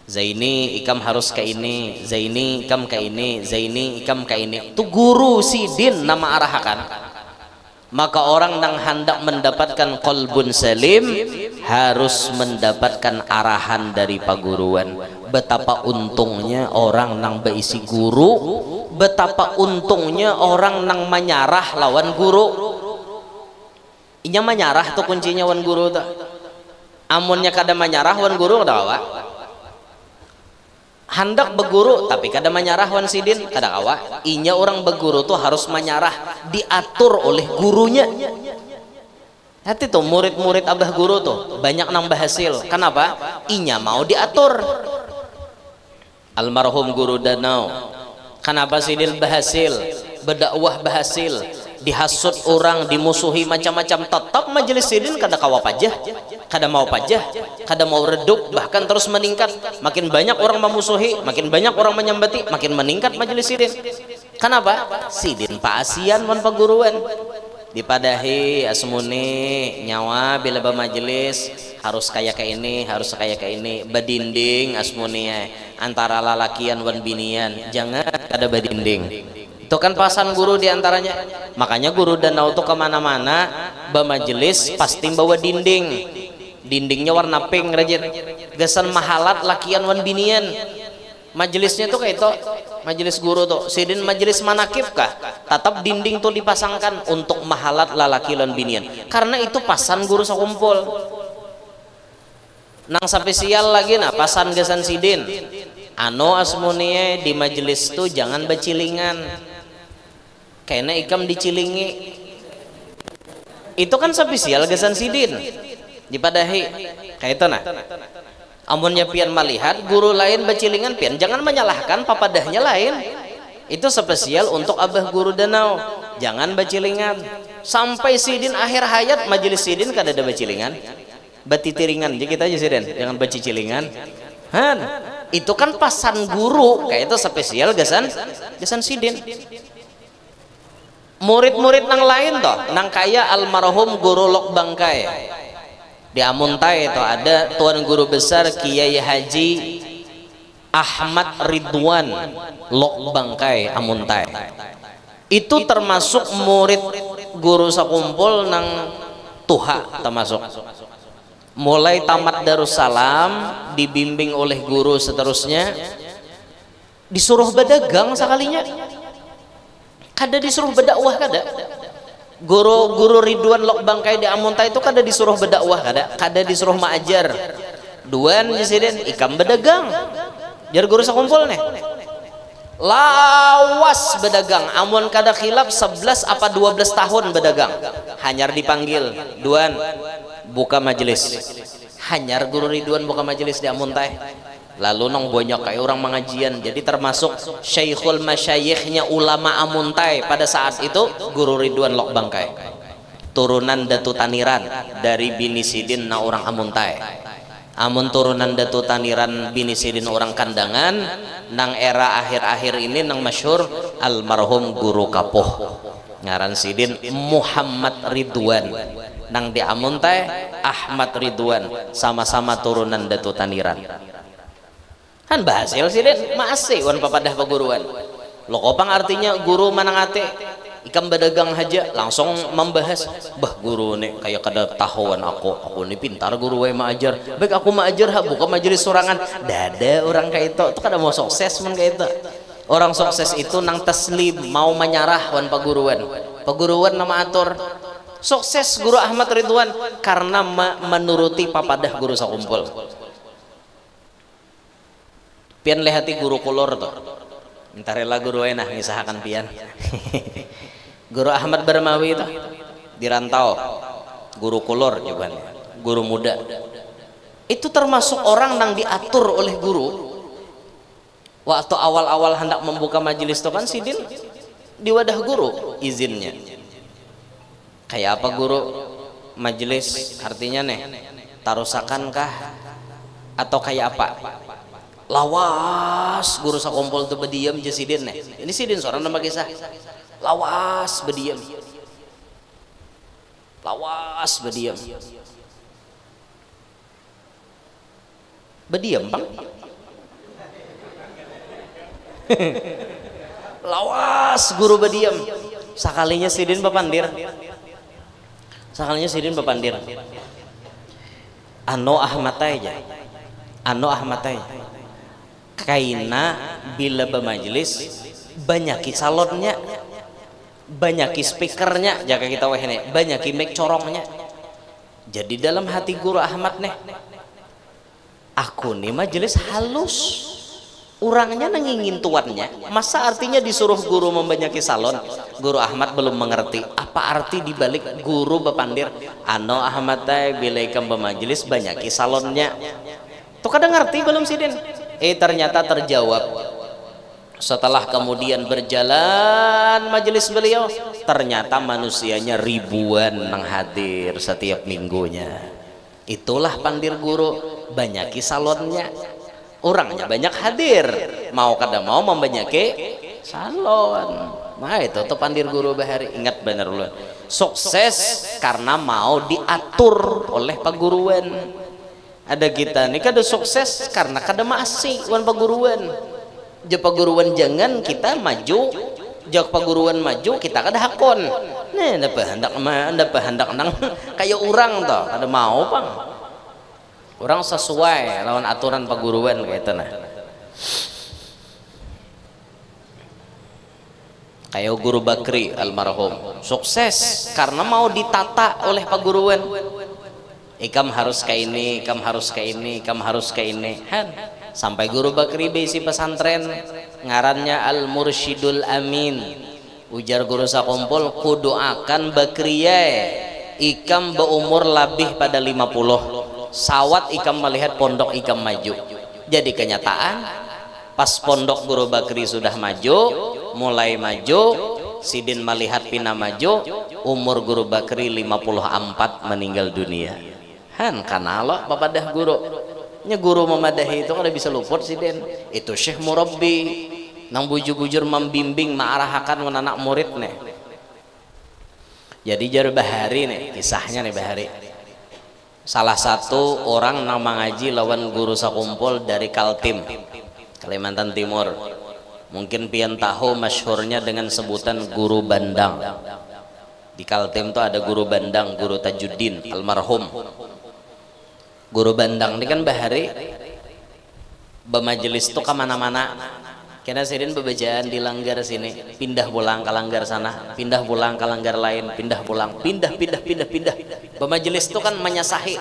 Zaini ikam harus ke ini, Zaini ikam ke ini, Zaini ikam ke ini. Itu guru sidin nama arahakan. Maka orang yang hendak mendapatkan qalbun salim harus mendapatkan arahan dari paguruan. Betapa untungnya orang nang beisi guru, betapa untungnya orang nang menyarah lawan guru. Inya menyarah tuh kuncinya wan guru tuh. Amunnya kada menyarah wan guru kada kawa. Hendak beguru tapi kada menyarah wan sidin kada kawa. Inya orang beguru tuh harus menyarah, diatur oleh gurunya. Hati tuh murid-murid Abah Guru tuh banyak nang berhasil. Kenapa? Inya mau diatur. Almarhum Guru Danau, kenapa sidin berhasil? Berdakwah berhasil. Dihasut orang, dimusuhi macam-macam, tetap majelis sidin kada kawa pajah, kada mau pajah, kada mau redup, bahkan terus meningkat. Makin banyak orang memusuhi, makin banyak orang menyambati, makin meningkat majelis sidin. Kenapa? Sidin paasian wan paguruan. Dipadahi asmuni nyawa bila bermajelis harus kayak ini, harus kayak ini. Badinding asmuni antara lalakian wan binian, jangan kada badinding. Itu kan pasan guru diantaranya. Makanya guru danau tuh kemana-mana bamajelis pasti bawa dinding. Dindingnya warna pink rajin. Gesan mahalat lakian wan binian. Majelisnya tuh kayak itu. Majelis guru tuh. Sidin majelis manakib kah? Tetap dinding tuh dipasangkan untuk mahalat lalaki lan binian. Karena itu pasan guru sakumpul. Nang spesial lagi nah pasan gesan sidin. Ano asmunie di majelis tuh jangan bacilingan. Kayaknya ikam dicilingi. Itu kan spesial gesan sidin. Dipadahi kayak itu nah. Amunnya pian melihat guru lain bacilingan pian jangan menyalahkan papadahnya lain. Itu spesial untuk abah guru danau. Jangan bacilingan. Sampai sidin akhir hayat majelis sidin kada ada bacilingan. Batitiringan aja kita aja sidin. Jangan bacicilingan. Han, itu kan pasan guru kayak itu spesial gesan sidin. Murid-murid nang lain toh, nang kaya almarhum guru Lok Bangkai. Di Amuntai itu ada tuan guru besar Kiai Haji Ahmad Ridwan Lok Bangkai Amuntai. Itu termasuk murid guru sakumpul nang Tuha termasuk. Mulai tamat Darussalam dibimbing oleh guru seterusnya disuruh berdagang sekalinya. Kada disuruh berdakwah kada. Guru Ridwan Lok Bangkai di Amuntai itu kada disuruh berdakwah kada disuruh maajar. Duan presiden ikam berdagang. Jar guru sakumpul nih. Lawas berdagang. Amun kada khilaf 11 apa 12 tahun berdagang. Hanyar dipanggil, Duan buka majelis. Hanyar guru Ridwan buka majelis di Amuntai. Lalu nong banyak kayak orang mengajian. Jadi termasuk syekhul masyayikhnya ulama Amuntai pada saat itu guru Ridwan Lok Bangkai. Turunan Datu Taniran dari bini sidin na orang Amuntai. Amun turunan Datu Taniran bini sidin orang Kandangan. Nang era akhir-akhir ini nang masyhur almarhum guru Kapuh. Ngaran sidin Muhammad Ridwan. Nang di Amuntai Ahmad Ridwan, sama-sama turunan Datu Taniran. Han bahasil sih den masih wan papadah paguruan lo kopang artinya guru manangate ikam berdagang aja langsung membahas bah guru nih kayak kada tahuan aku nih pintar guru wae maajar baik aku maajar ha buka majelis sorangan dada orang kayak itu kada mau sukses men kayak itu orang sukses itu nang taslim mau menyarah wan paguruan nama atur sukses guru Ahmad Ridwan karena menuruti papadah guru sakumpul. Pian lehati guru kulur tuh minta rela guru enak ngisahakan pian guru Ahmad Barmawi itu di rantau guru kulur juga guru muda itu termasuk orang yang diatur oleh guru waktu awal-awal hendak membuka majelis itu kan sidin di wadah guru izinnya kayak apa guru majelis artinya nih tarusakan kah atau kayak apa lawas guru sakumpul tuh berdiam je sidin nih ini sidin seorang nama kisah lawas berdiam bang lawas guru berdiam sakalinya sidin papandir ano ahmatai kaina bila bermajelis banyaki salonnya banyaki speakernya jaga kita weh nih banyaki mic corongnya jadi dalam hati guru Ahmad nih aku nih majelis halus orangnya nangingin tuannya masa artinya disuruh guru membanyaki salon guru Ahmad belum mengerti apa arti dibalik guru bepandir ano Ahmad teh bila ikam bermajelis banyaki salonnya tuh kadang ngerti belum sidin ternyata terjawab setelah kemudian berjalan majelis beliau ternyata manusianya ribuan yang hadir setiap minggunya itulah pandir guru banyaki salonnya orangnya banyak hadir mau kada mau membanyaki salon nah itu tuh pandir guru bahari ingat bener ulun sukses karena mau diatur oleh paguruan ada kita nih kada sukses karena kada masih wan paguruan je paguruan jangan kita maju jok paguruan maju kita kada hakon nih dapat hendak nang kayak orang toh kada mau pang orang sesuai lawan aturan paguruan kayak itu nah kayak Guru Bakri almarhum sukses karena mau ditata oleh paguruan. Ikam harus kayak ini, ikam harus kayak ini, ikam harus kayak ini. Sampai Guru Bakri bisi pesantren ngarannya Al Mursyidul Amin. Ujar guru sakumpul kudu akan Bakriye ikam berumur lebih pada 50. Sawat ikam melihat pondok ikam maju. Jadi kenyataan pas pondok Guru Bakri sudah maju, mulai maju, Sidin melihat pina maju, umur Guru Bakri 54 meninggal dunia. Karena Allah papadah guru nya guru memadahi itu kada bisa luput Sidin. Itu Syekh Murabbi nang bujur-bujur membimbing ma'arahakan anak murid nih. Jadi jar Bahari nih kisahnya nih Bahari. Salah satu orang nang mengaji lawan guru sakumpul dari Kaltim Kalimantan Timur. Mungkin pian tahu masyhurnya dengan sebutan Guru Bandang. Di Kaltim tuh ada Guru Bandang, Guru Tajuddin almarhum. Guru Bandang ini kan Bahari bermajelis tuh kemana-mana. Karena Sidin bebejaan di langgar sini, pindah pulang ke langgar sana, pindah pulang ke langgar lain, pindah pulang, pindah. Bermajelis tuh kan menyasahi.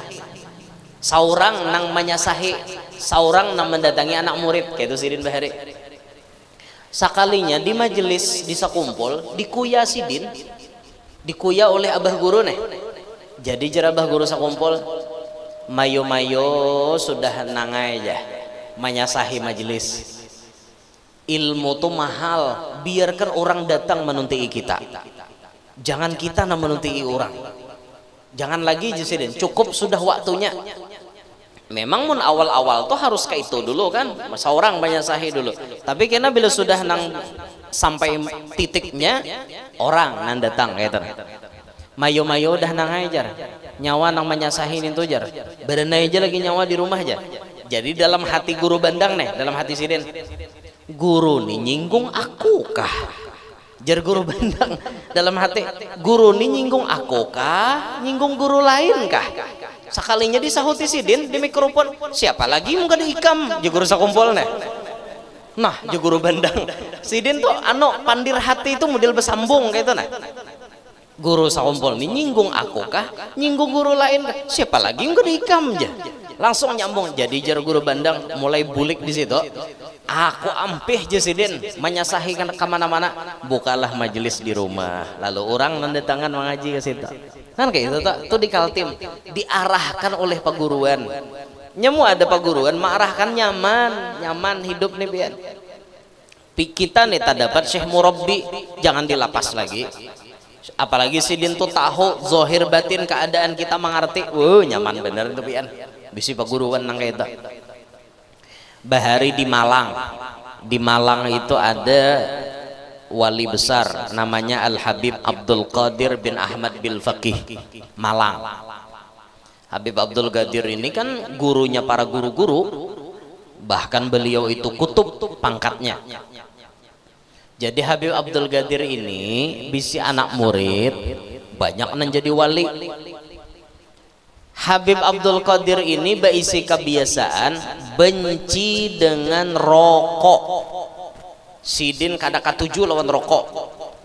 Saurang nang menyasahi, saurang nang mendatangi anak murid, kayak itu Sidin Bahari. Sakalinya di majelis di sakumpul dikuya Sidin, dikuya oleh abah guru nih. Jadi jar abah guru sakumpul mayo sudah nangai aja menyasahi majelis. Ilmu tuh mahal, biarkan orang datang menunti kita, jangan kita yang menunti orang. Jangan lagi Sidin, cukup sudah waktunya. Memang mun awal-awal tuh harus kayak itu dulu kan, seorang menyasahi dulu. Tapi karena bila sudah nang sampai titiknya orang nang datang kayak itu. Mayo udah nang ajar nyawa nang menyasahin itu jar berenai aja lagi nyawa di rumah aja. Jadi dalam hati Guru Bandang nih, dalam hati Sidin, guru nih nyinggung aku kah? Jar Guru Bandang dalam hati, guru nih nyinggung aku kah? Nyinggung guru lain kah? Sekalinya disahuti Sidin di mikrofon, siapa lagi muka diikam? Jar Guru sakumpul nih. Nah, Jar Guru Bandang Sidin tuh pandir hati itu model bersambung kayak itu nah. Guru sakumpul nih nyinggung aku kah? Nyinggung guru lain kah? Siapa lagi enggak diikam aja. Langsung nyambung. Jadi jar Guru Bandang mulai bulik di situ. Aku ampih je Sidin menyasahi kemana-mana. Bukalah majelis di rumah. Lalu orang nandatangan mengaji ke situ. Kan kayak itu tuh di Kaltim diarahkan oleh paguruan. Nyemu ada paguruan mengarahkan nyaman hidup nih biar. Kita nih tak dapat Syekh Murabbi jangan dilapas lagi. Apalagi Sidin tuh tahu zohir batin keadaan kita mengerti. Nyaman bener itu pian. Bisi paguruan nang kayak itu. Bahari di Malang. Di Malang itu ada wali besar namanya Al Habib Abdul Qadir bin Ahmad bil Faqih Malang. Habib Abdul Qadir ini kan gurunya para guru-guru. Bahkan beliau itu kutub pangkatnya. Jadi Habib Abdul Qadir ini bisi anak murid banyak nang jadi wali. Habib Abdul Qadir ini berisi kebiasaan benci dengan rokok. Sidin kada katuju lawan rokok.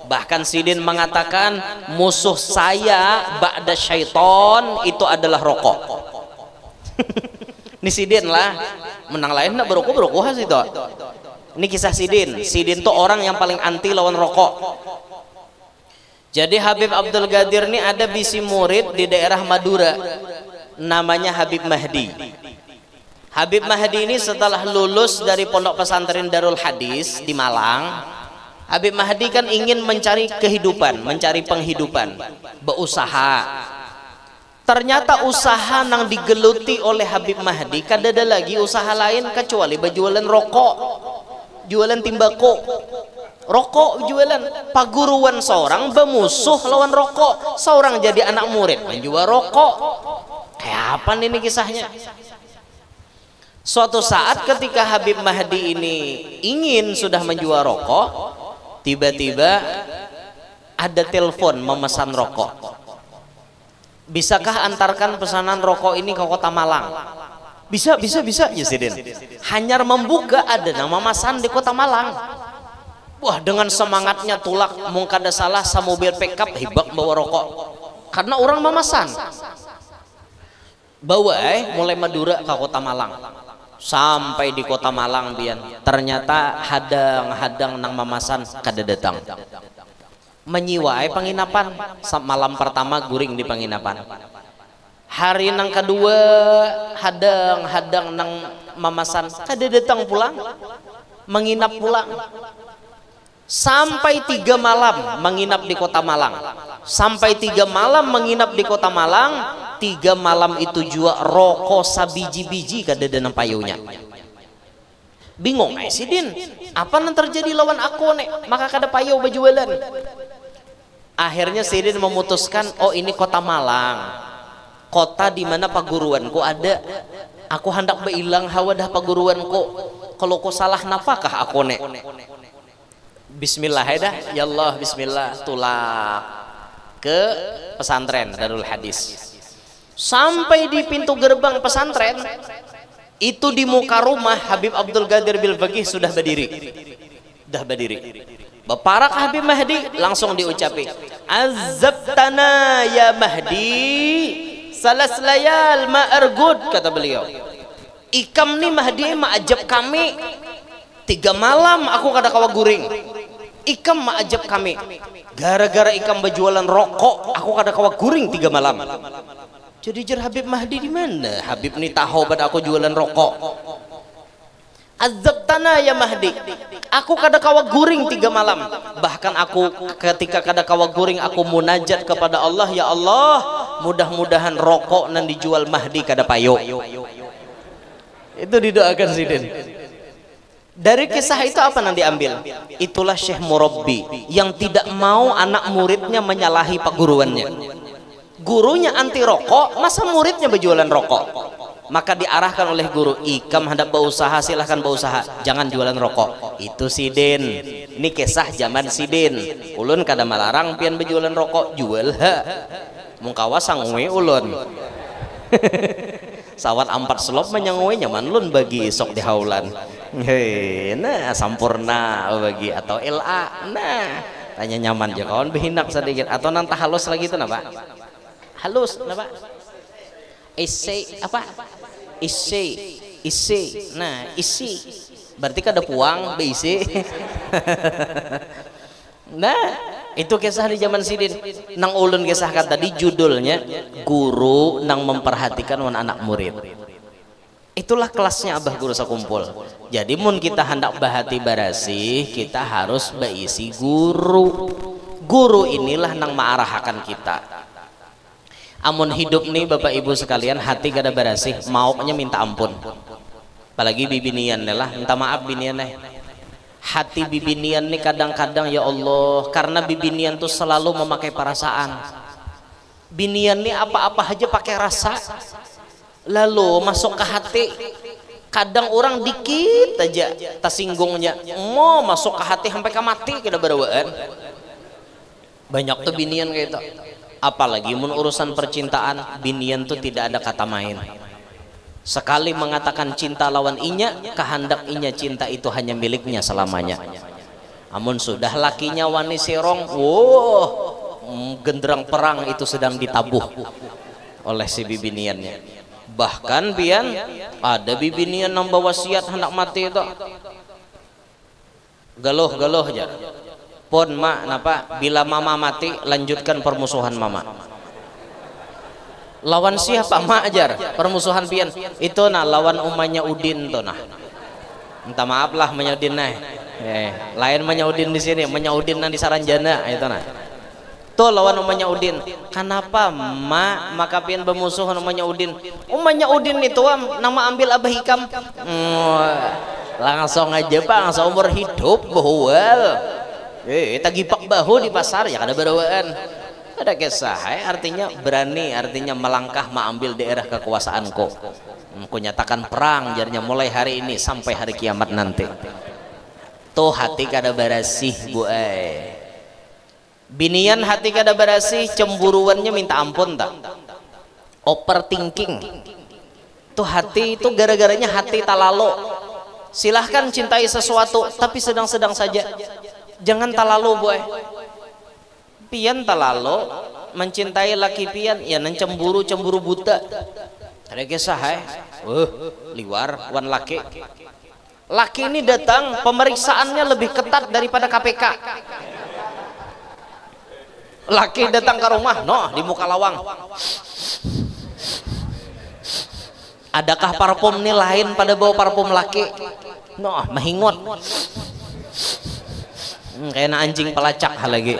Bahkan Sidin mengatakan musuh saya ba'da syaiton itu adalah rokok. Ini Sidin lah, menang lain nak berokok hasil itu. Ini kisah Sidin. Sidin tuh orang yang paling anti lawan rokok. Jadi Habib Abdul Qadir ini ada bisi murid di daerah Madura, namanya Habib Mahdi. Habib Mahdi ini setelah lulus dari pondok pesantren Darul Hadis di Malang, Habib Mahdi kan ingin mencari kehidupan, mencari penghidupan, berusaha. Ternyata usaha nang digeluti oleh Habib Mahdi kada ada lagi usaha lain kecuali berjualan rokok, jualan timbako, rokok jualan. Paguruan seorang bermusuh lawan rokok, seorang jadi anak murid menjual rokok. Kayak apa ini kisahnya? Suatu saat ketika Habib Mahdi ini ingin sudah menjual rokok, tiba-tiba ada telepon memesan rokok. Bisakah antarkan pesanan rokok ini ke Kota Malang? Bisa ya Sidin. Hanyar membuka ada nama Masan di Kota Malang. Wah, dengan semangatnya tulak mung kada salah sa mobil pickup hibak bawa rokok. Karena orang mamasan. Bawa mulai Madura ke Kota Malang. Sampai di Kota Malang pian. Ternyata hadang nang mamasan kada datang. Menyiwai penginapan. Malam pertama guring di penginapan. Hari nang kedua hadang nang mamasan kada datang pulang, menginap pulang. Sampai 3 malam menginap di Kota Malang. Sampai 3 malam menginap di Kota Malang. 3 malam itu juga rokok sabiji-biji kada ada payunya. Bingung Sidin, apa yang terjadi lawan aku nek, maka kada payu berjualan. Akhirnya Sidin memutuskan, oh ini Kota Malang, kota di mana paguruanku ada. Aku hendak beilang hawadah paguruanku. Kalau ku salah napakah aku nek? Bismillah ya Allah, bismillah, tulak ke pesantren Darul Hadis. Sampai di pintu gerbang pesantren itu, di muka rumah Habib Abdul Qadir Bilbagih sudah berdiri. Baparak Habib Mahdi langsung diucapi, azabtana ya Mahdi salas layal ma argud, kata beliau. Ikam nih Mahdi maajab kami 3 malam aku kada kawa guring. Ikam maajab kami gara-gara ikam berjualan rokok aku kada kawa guring 3 malam. Jadi jar Habib Mahdi di mana? Habib nih tahu pada aku jualan rokok. Azabtana ya Mahdi, aku kada kawa guring 3 malam. Bahkan aku ketika kada kawa guring aku munajat kepada Allah, ya Allah, mudah-mudahan rokok nan dijual Mahdi kada payo. Itu didoakan Sidin. Dari kisah itu apa yang diambil? Itulah Syekh Murabbi yang tidak mau anak muridnya menyalahi paguruannya. Gurunya anti rokok, masa muridnya berjualan rokok? Maka diarahkan oleh guru, ikam hendak berusaha silahkan berusaha, jangan jualan rokok. Itu Sidin. Ini kisah zaman Sidin. Ulun kada melarang pian berjualan rokok, jual ha. Mungkawa sangwe ulun. Sawat 4 selop menyangwe nyaman ulun bagi sok di haulan. Hei, nah sampurna bagi atau LA. Nah, tanya nyaman aja kawan behinak sedikit atau nanti halus lagi itu napa? Halus napa? Isi apa? Isi. Nah, isi. Berarti kada puang beisi. Nah, itu kisah di zaman Sidin. Nang ulun kisahkan tadi judulnya guru nang memperhatikan anak murid. Itulah kelasnya abah guru sakumpul. Jadi mun kita hendak bahati barasih, kita harus beisi guru. Guru inilah nang maarahakan kita. Amun hidup nih Bapak Ibu sekalian hati kada barasih, maunya minta ampun. Apalagi bibinian lah, minta maaf binian Hati bibinian nih kadang-kadang ya Allah, karena bibinian tuh selalu memakai perasaan. Binian nih apa-apa aja pakai rasa. Lalu masuk ke hati. Kadang orang dikit aja tersinggungnya, mau masuk ke hati sampai ke mati kada berawaan. Banyak tuh binian kayak itu. Apalagi mun urusan percintaan, binian tuh tidak ada kata main. Sekali mengatakan cinta lawan inya, kehendak inya cinta itu hanya miliknya selamanya. Amun sudah lakinya wani serong, genderang perang itu sedang ditabuh oleh si bibiniannya. Bahkan pian ada bibinian nambah wasiat hendak mati itu. Galuh aja. Pon mak napa bila mama mati lanjutkan permusuhan mama. Lawan siapa mak ajar permusuhan pian itu nah lawan umanya Udin tuh nah. Minta maaf lah Udin nah. Lain Udin di sini, Udin di Saranjana itu nah. Tuh lawan umanya Udin. Kenapa mak maka pian bermusuhan umanya Udin? Umanya Udin itu nama ambil Abah Hikam. Langsung aja Bang seumur hidup bahwal. Tagipak bahu di pasar ya kada berawaan. Ada kisah artinya berani, artinya melangkah mengambil daerah kekuasaanku. Ku nyatakan perang jadinya mulai hari ini sampai hari kiamat nanti. tuh hati kada barasih bu binian hati kada barasih cemburuannya minta ampun tak overthinking tuh hati itu gara-garanya hati talalo. Silahkan cintai sesuatu tapi sedang-sedang saja, jangan talalo bu pian talalo mencintai laki pian ya nan cemburu buta ada kisah liwar wan laki ini datang pemeriksaannya lebih ketat daripada KPK. Laki datang ke rumah di muka lawang, adakah parfum ini lain pada bau parfum laki mahingot kayak anjing pelacak lagi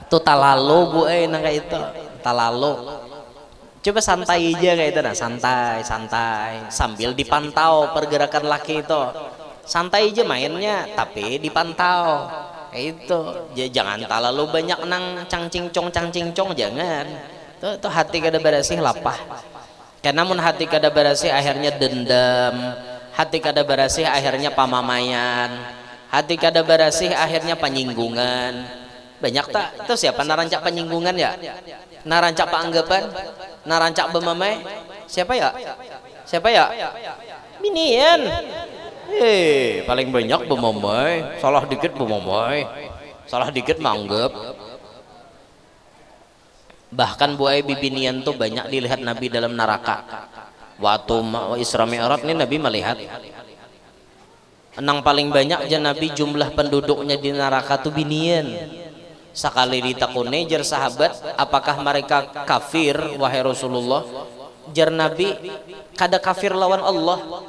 itu talalo bu nang kayak itu talalo. Coba santai aja kayak itu santai sambil dipantau pergerakan laki itu, santai aja mainnya tapi dipantau kayak itu. Jangan terlalu banyak nang cangcingcong jangan tuh hati kada barasih lapah. Karena namun hati kada barasih akhirnya dendam, hati kada barasih akhirnya pamamayan, hati kada barasih akhirnya penyinggungan. Banyak tak itu siapa narancak penyinggungan ya, narancak peanggapan, narancak bemamai siapa ya binian paling banyak bemamai, salah dikit bemamai, salah dikit manggap. Bahkan buai bibinian tuh banyak dilihat Nabi dalam neraka. Waktu Isra Mi'raj ini Nabi melihat enang paling banyak aja Nabi jumlah penduduknya di neraka tuh binian. Sekali ditakuni jar sahabat, apakah mereka kafir wahai Rasulullah? Jar Nabi, kada kafir lawan Allah.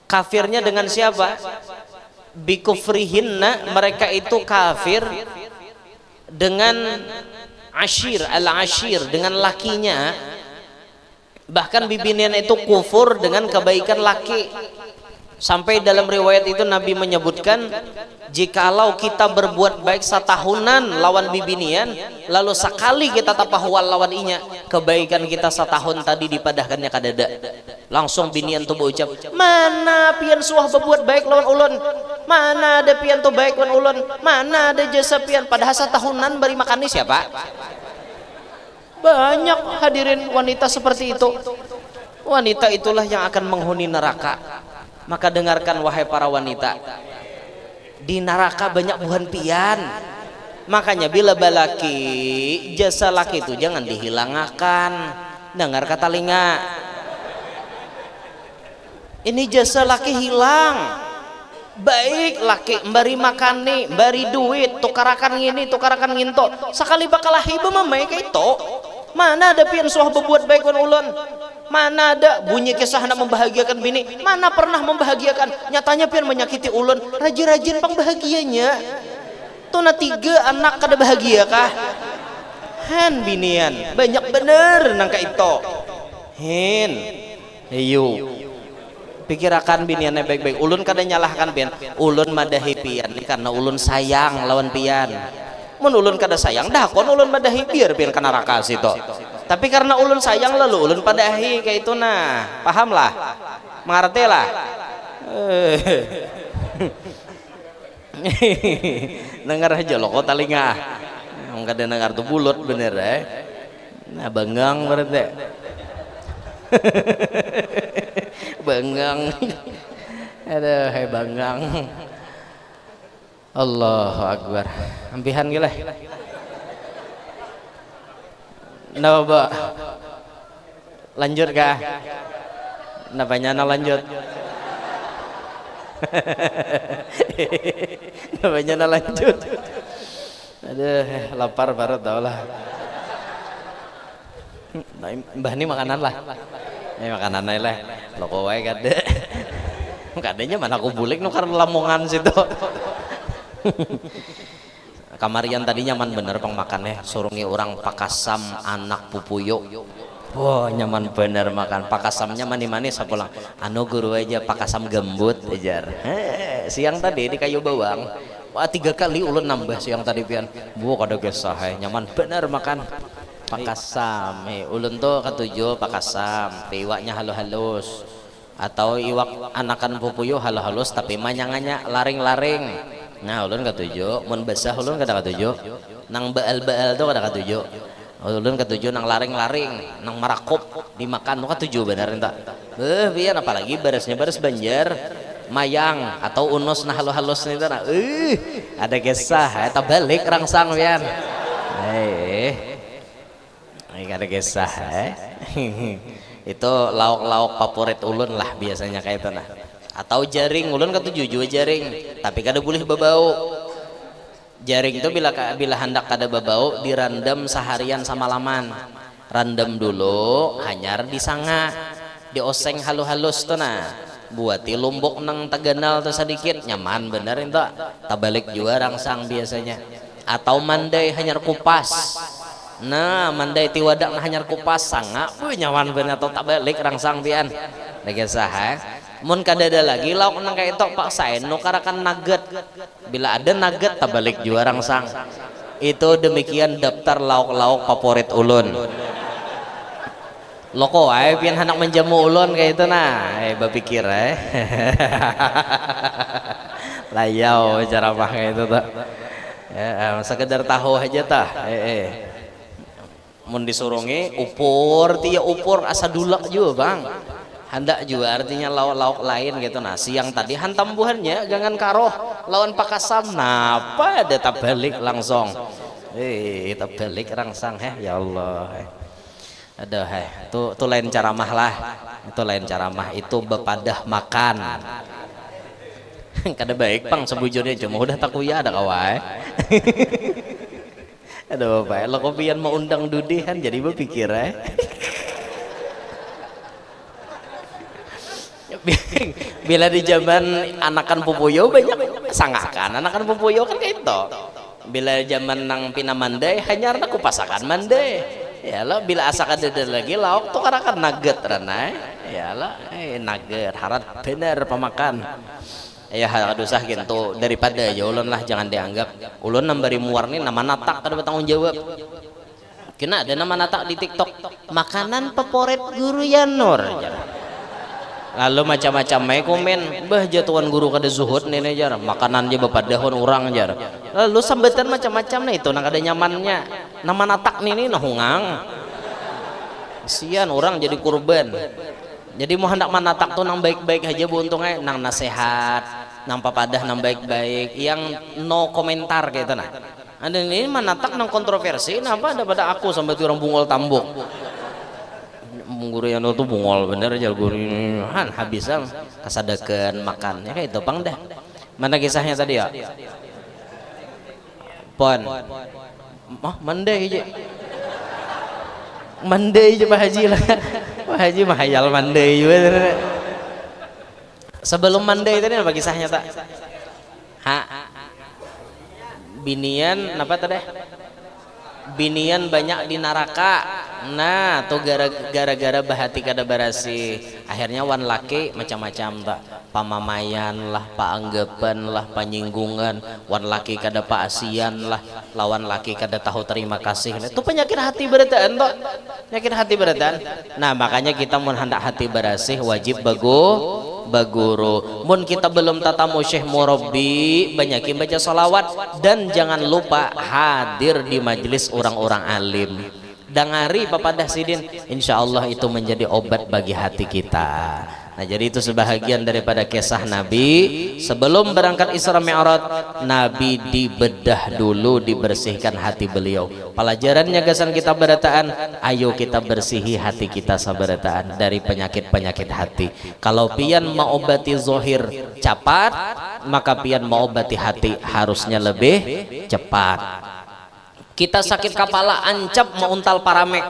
Kafirnya dengan siapa? Bikufrihinna, mereka itu kafir dengan ashir, al-ashir, dengan lakinya. Bahkan bibinian itu kufur dengan kebaikan laki. Sampai dalam riwayat itu Nabi menyebutkan, jikalau kita berbuat baik setahunan lawan bibinian, lalu sekali kita tapahwal lawan inya, kebaikan kita setahun tadi dipadahkannya kadada. Langsung binian tuh berucap, mana pian suah berbuat baik lawan ulun, mana ada pian tuh baik lawan ulun, mana ada jasa pian, padahal setahunan beri makan nih siapa? Banyak hadirin wanita seperti itu. Wanita itulah yang akan menghuni neraka. Maka dengarkan wahai para wanita, di neraka banyak buhan pian. Makanya bila balaki jasa laki itu jangan dihilangkan. Dengar kata telinga, ini jasa laki hilang. Baik laki mbari makani, mbari duit, tukarakan ngini, tukarakan nginto, sekali bakal hiba mamai kayak itu. Mana ada pian suah berbuat baik wan ulun, mana ada bunyi kisah nak membahagiakan bini, mana pernah membahagiakan, nyatanya pian menyakiti ulun. Rajin-rajin pang bahagianya tuh na 3 anak kada bahagia kah? Han binian banyak bener nangka itu. Hin ayo pikirakan biniannya baik-baik. Ulun kada nyalahkan pian, ulun madahi pian karena ulun sayang lawan pian. Mun ulun kada sayang dah kon ulun madahi biar pian kana neraka situ. Tapi karena ulun sayang lalu ulun padahi kayak itu nah, paham lah, mengerti lah. Dengar aja lo kok telinga, nggak ada dengar tuh bulut bener nah bengang berarti. Bengang, aduh bengang. Allahu Akbar, ampihan gila. Napa lanjut kah? Napanya na lanjut? Napanya na lanjut? Aduh, lapar baru tau lah. Mbah ini makanan lah. Ini makanan lah. Loko wae kade. Kadenya mana aku bulik nu karena lamongan situ. Kamarian tadi nyaman bener pang makannya, surungi orang pakasam anak pupuyo. Wah nyaman bener makan pakasamnya manis-manis pulang. Anu guru aja pakasam gembut ajar. Siang tadi di kayu bawang. Wah 3 kali ulun nambah siang tadi pian. Bu kada gesah nyaman bener makan pakasam. Ulun tuh ketujuh pakasam, piwaknya halus-halus. atau iwak anakan pupuyuh halus tapi manyanganya laring-laring. Nah ulun katuju mun basah ulun kada katuju nang baal-baal tuh kada katuju ulun katuju nang laring-laring nang marakup dimakan tuh katuju bener entah biar apalagi baresnya bares banjar mayang atau unus nah halus-halus nih nah ada kisah eta balik rangsang pian ada kisah itu lauk-lauk favorit ulun lah biasanya kayak itu nah atau jaring ulun katuju juga jaring tapi kada boleh babau jaring itu bila hendak kada babau dirandam seharian samalaman randam dulu hanyar disanga dioseng halus-halus tuh nah buati lumbuk nang taganal tuh sedikit nyaman bener itu tabalik juga rangsang biasanya atau mandai hanyar kupas. Nah mandai tiwadak nah hanyar kupas sanga nyaman bener atau tabalik rangsang pian lagi sah mun kadada lagi lauk nang kayak itu paksain nukarakan nugget bila ada nugget tabalik juga rangsang itu demikian daftar lauk-lauk favorit ulun loko pian hendak menjamu ulun kayak itu nah berpikir layau cara mah kayak itu tak sekedar tahu aja tah mun disurungi upur tia upur asa dulak juga bang hendak juga artinya lauk-lauk lain gitu nah siang tadi hantam buahnya jangan karoh lawan pakasam napa ada tabalik langsung tabalik rangsang ya Allah aduh itu lain caramah lah itu lain caramah itu bepadah makan kada baik pang sebujurnya cuma udah takuya ada kawai aduh Pak, lo kopian mau undang dudihan jadi berpikir bila di zaman anakan pupuyo banyak sangakan anakan pupuyo kan kayak itu bila zaman nang pina mandai hanya aku pasakan mandai ya lo bila asa kada lagi lauk tuh karena kan nugget rana ya lo nugget harap bener pemakan ya aduh sah gitu daripada ya ulun lah jangan dianggap ulun nambari muarni nama natak kada bertanggung jawab kena ada nama natak di TikTok makanan favorit guru Yanur lalu macam-macam mai komen bah jatuhan guru kada zuhud nih jar makanan aja bepadahon orang jar lalu sambetan macam-macam nih itu nang ada nyamannya nama natak nih nahungang sian orang jadi kurban. Jadi mau hendak manatak tuh nang baik-baik aja bu untungnya nang nasehat nang papadah nang baik-baik yang no komentar kayak itu nah ada ini manatak nang kontroversi kenapa ada pada aku sampai tuh orang bungol tambuk guru yang tuh bungol bener aja guru han habisam kasadakan makan ya kayak itu bang dah mana kisahnya tadi ya pon mandai aja Pak Haji lah Pak Haji mah hayal mandai juga sebelum mandai tadi apa kisahnya tak binian apa tadi binian banyak di neraka nah tuh gara-gara bahati kada barasi akhirnya wan laki macam-macam tak pamamayan lah paanggapan lah panyinggungan wan laki kada paasian lah lawan laki kada tahu terima kasih itu penyakit hati berataan toh penyakit hati berataan nah makanya kita mun hendak hati barasih wajib baguru mun kita belum tatamu syekh murabbi banyakin baca salawat dan jangan lupa hadir di majelis orang-orang alim dangari papadah sidin insyaallah itu menjadi obat bagi hati kita. Nah jadi itu sebahagian daripada kisah Nabi sebelum berangkat Isra Mi'raj Nabi dibedah dulu dibersihkan hati beliau pelajarannya gasan kita berataan ayo kita bersihi hati kita sabarataan dari penyakit-penyakit hati kalau pian mau obati zohir cepat maka pian mau obati hati harusnya lebih cepat kita sakit kepala ancap mau untal paramek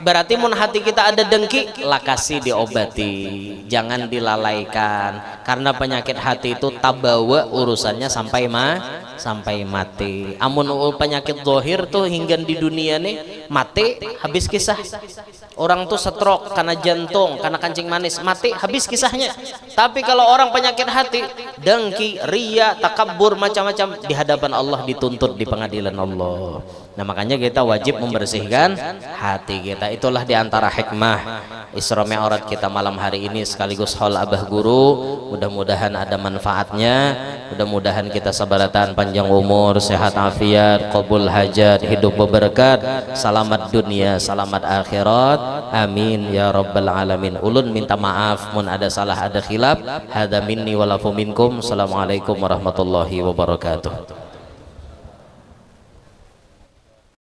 berarti mun hati kita ada dengki lakasi diobati jangan dilalaikan karena penyakit hati itu tabawa urusannya sampai mati amun penyakit zahir tuh hingga di dunia nih mati habis kisah orang tuh stroke karena jantung karena kancing manis mati habis kisahnya tapi kalau orang penyakit hati dengki ria takabur macam-macam di hadapan Allah dituntut di pengadilan Allah nah makanya kita wajib membersihkan hati kita Ya itulah diantara hikmah Isra Mi'raj kita malam hari ini sekaligus haul abah guru. Mudah-mudahan ada manfaatnya, mudah-mudahan kita sabaratan panjang umur, sehat afiat, qabul hajat, hidup berberkat, selamat dunia, selamat akhirat, amin ya rabbal alamin. Ulun minta maaf mun ada salah ada khilaf. Hada minni walafu minkum. Assalamualaikum warahmatullahi wabarakatuh.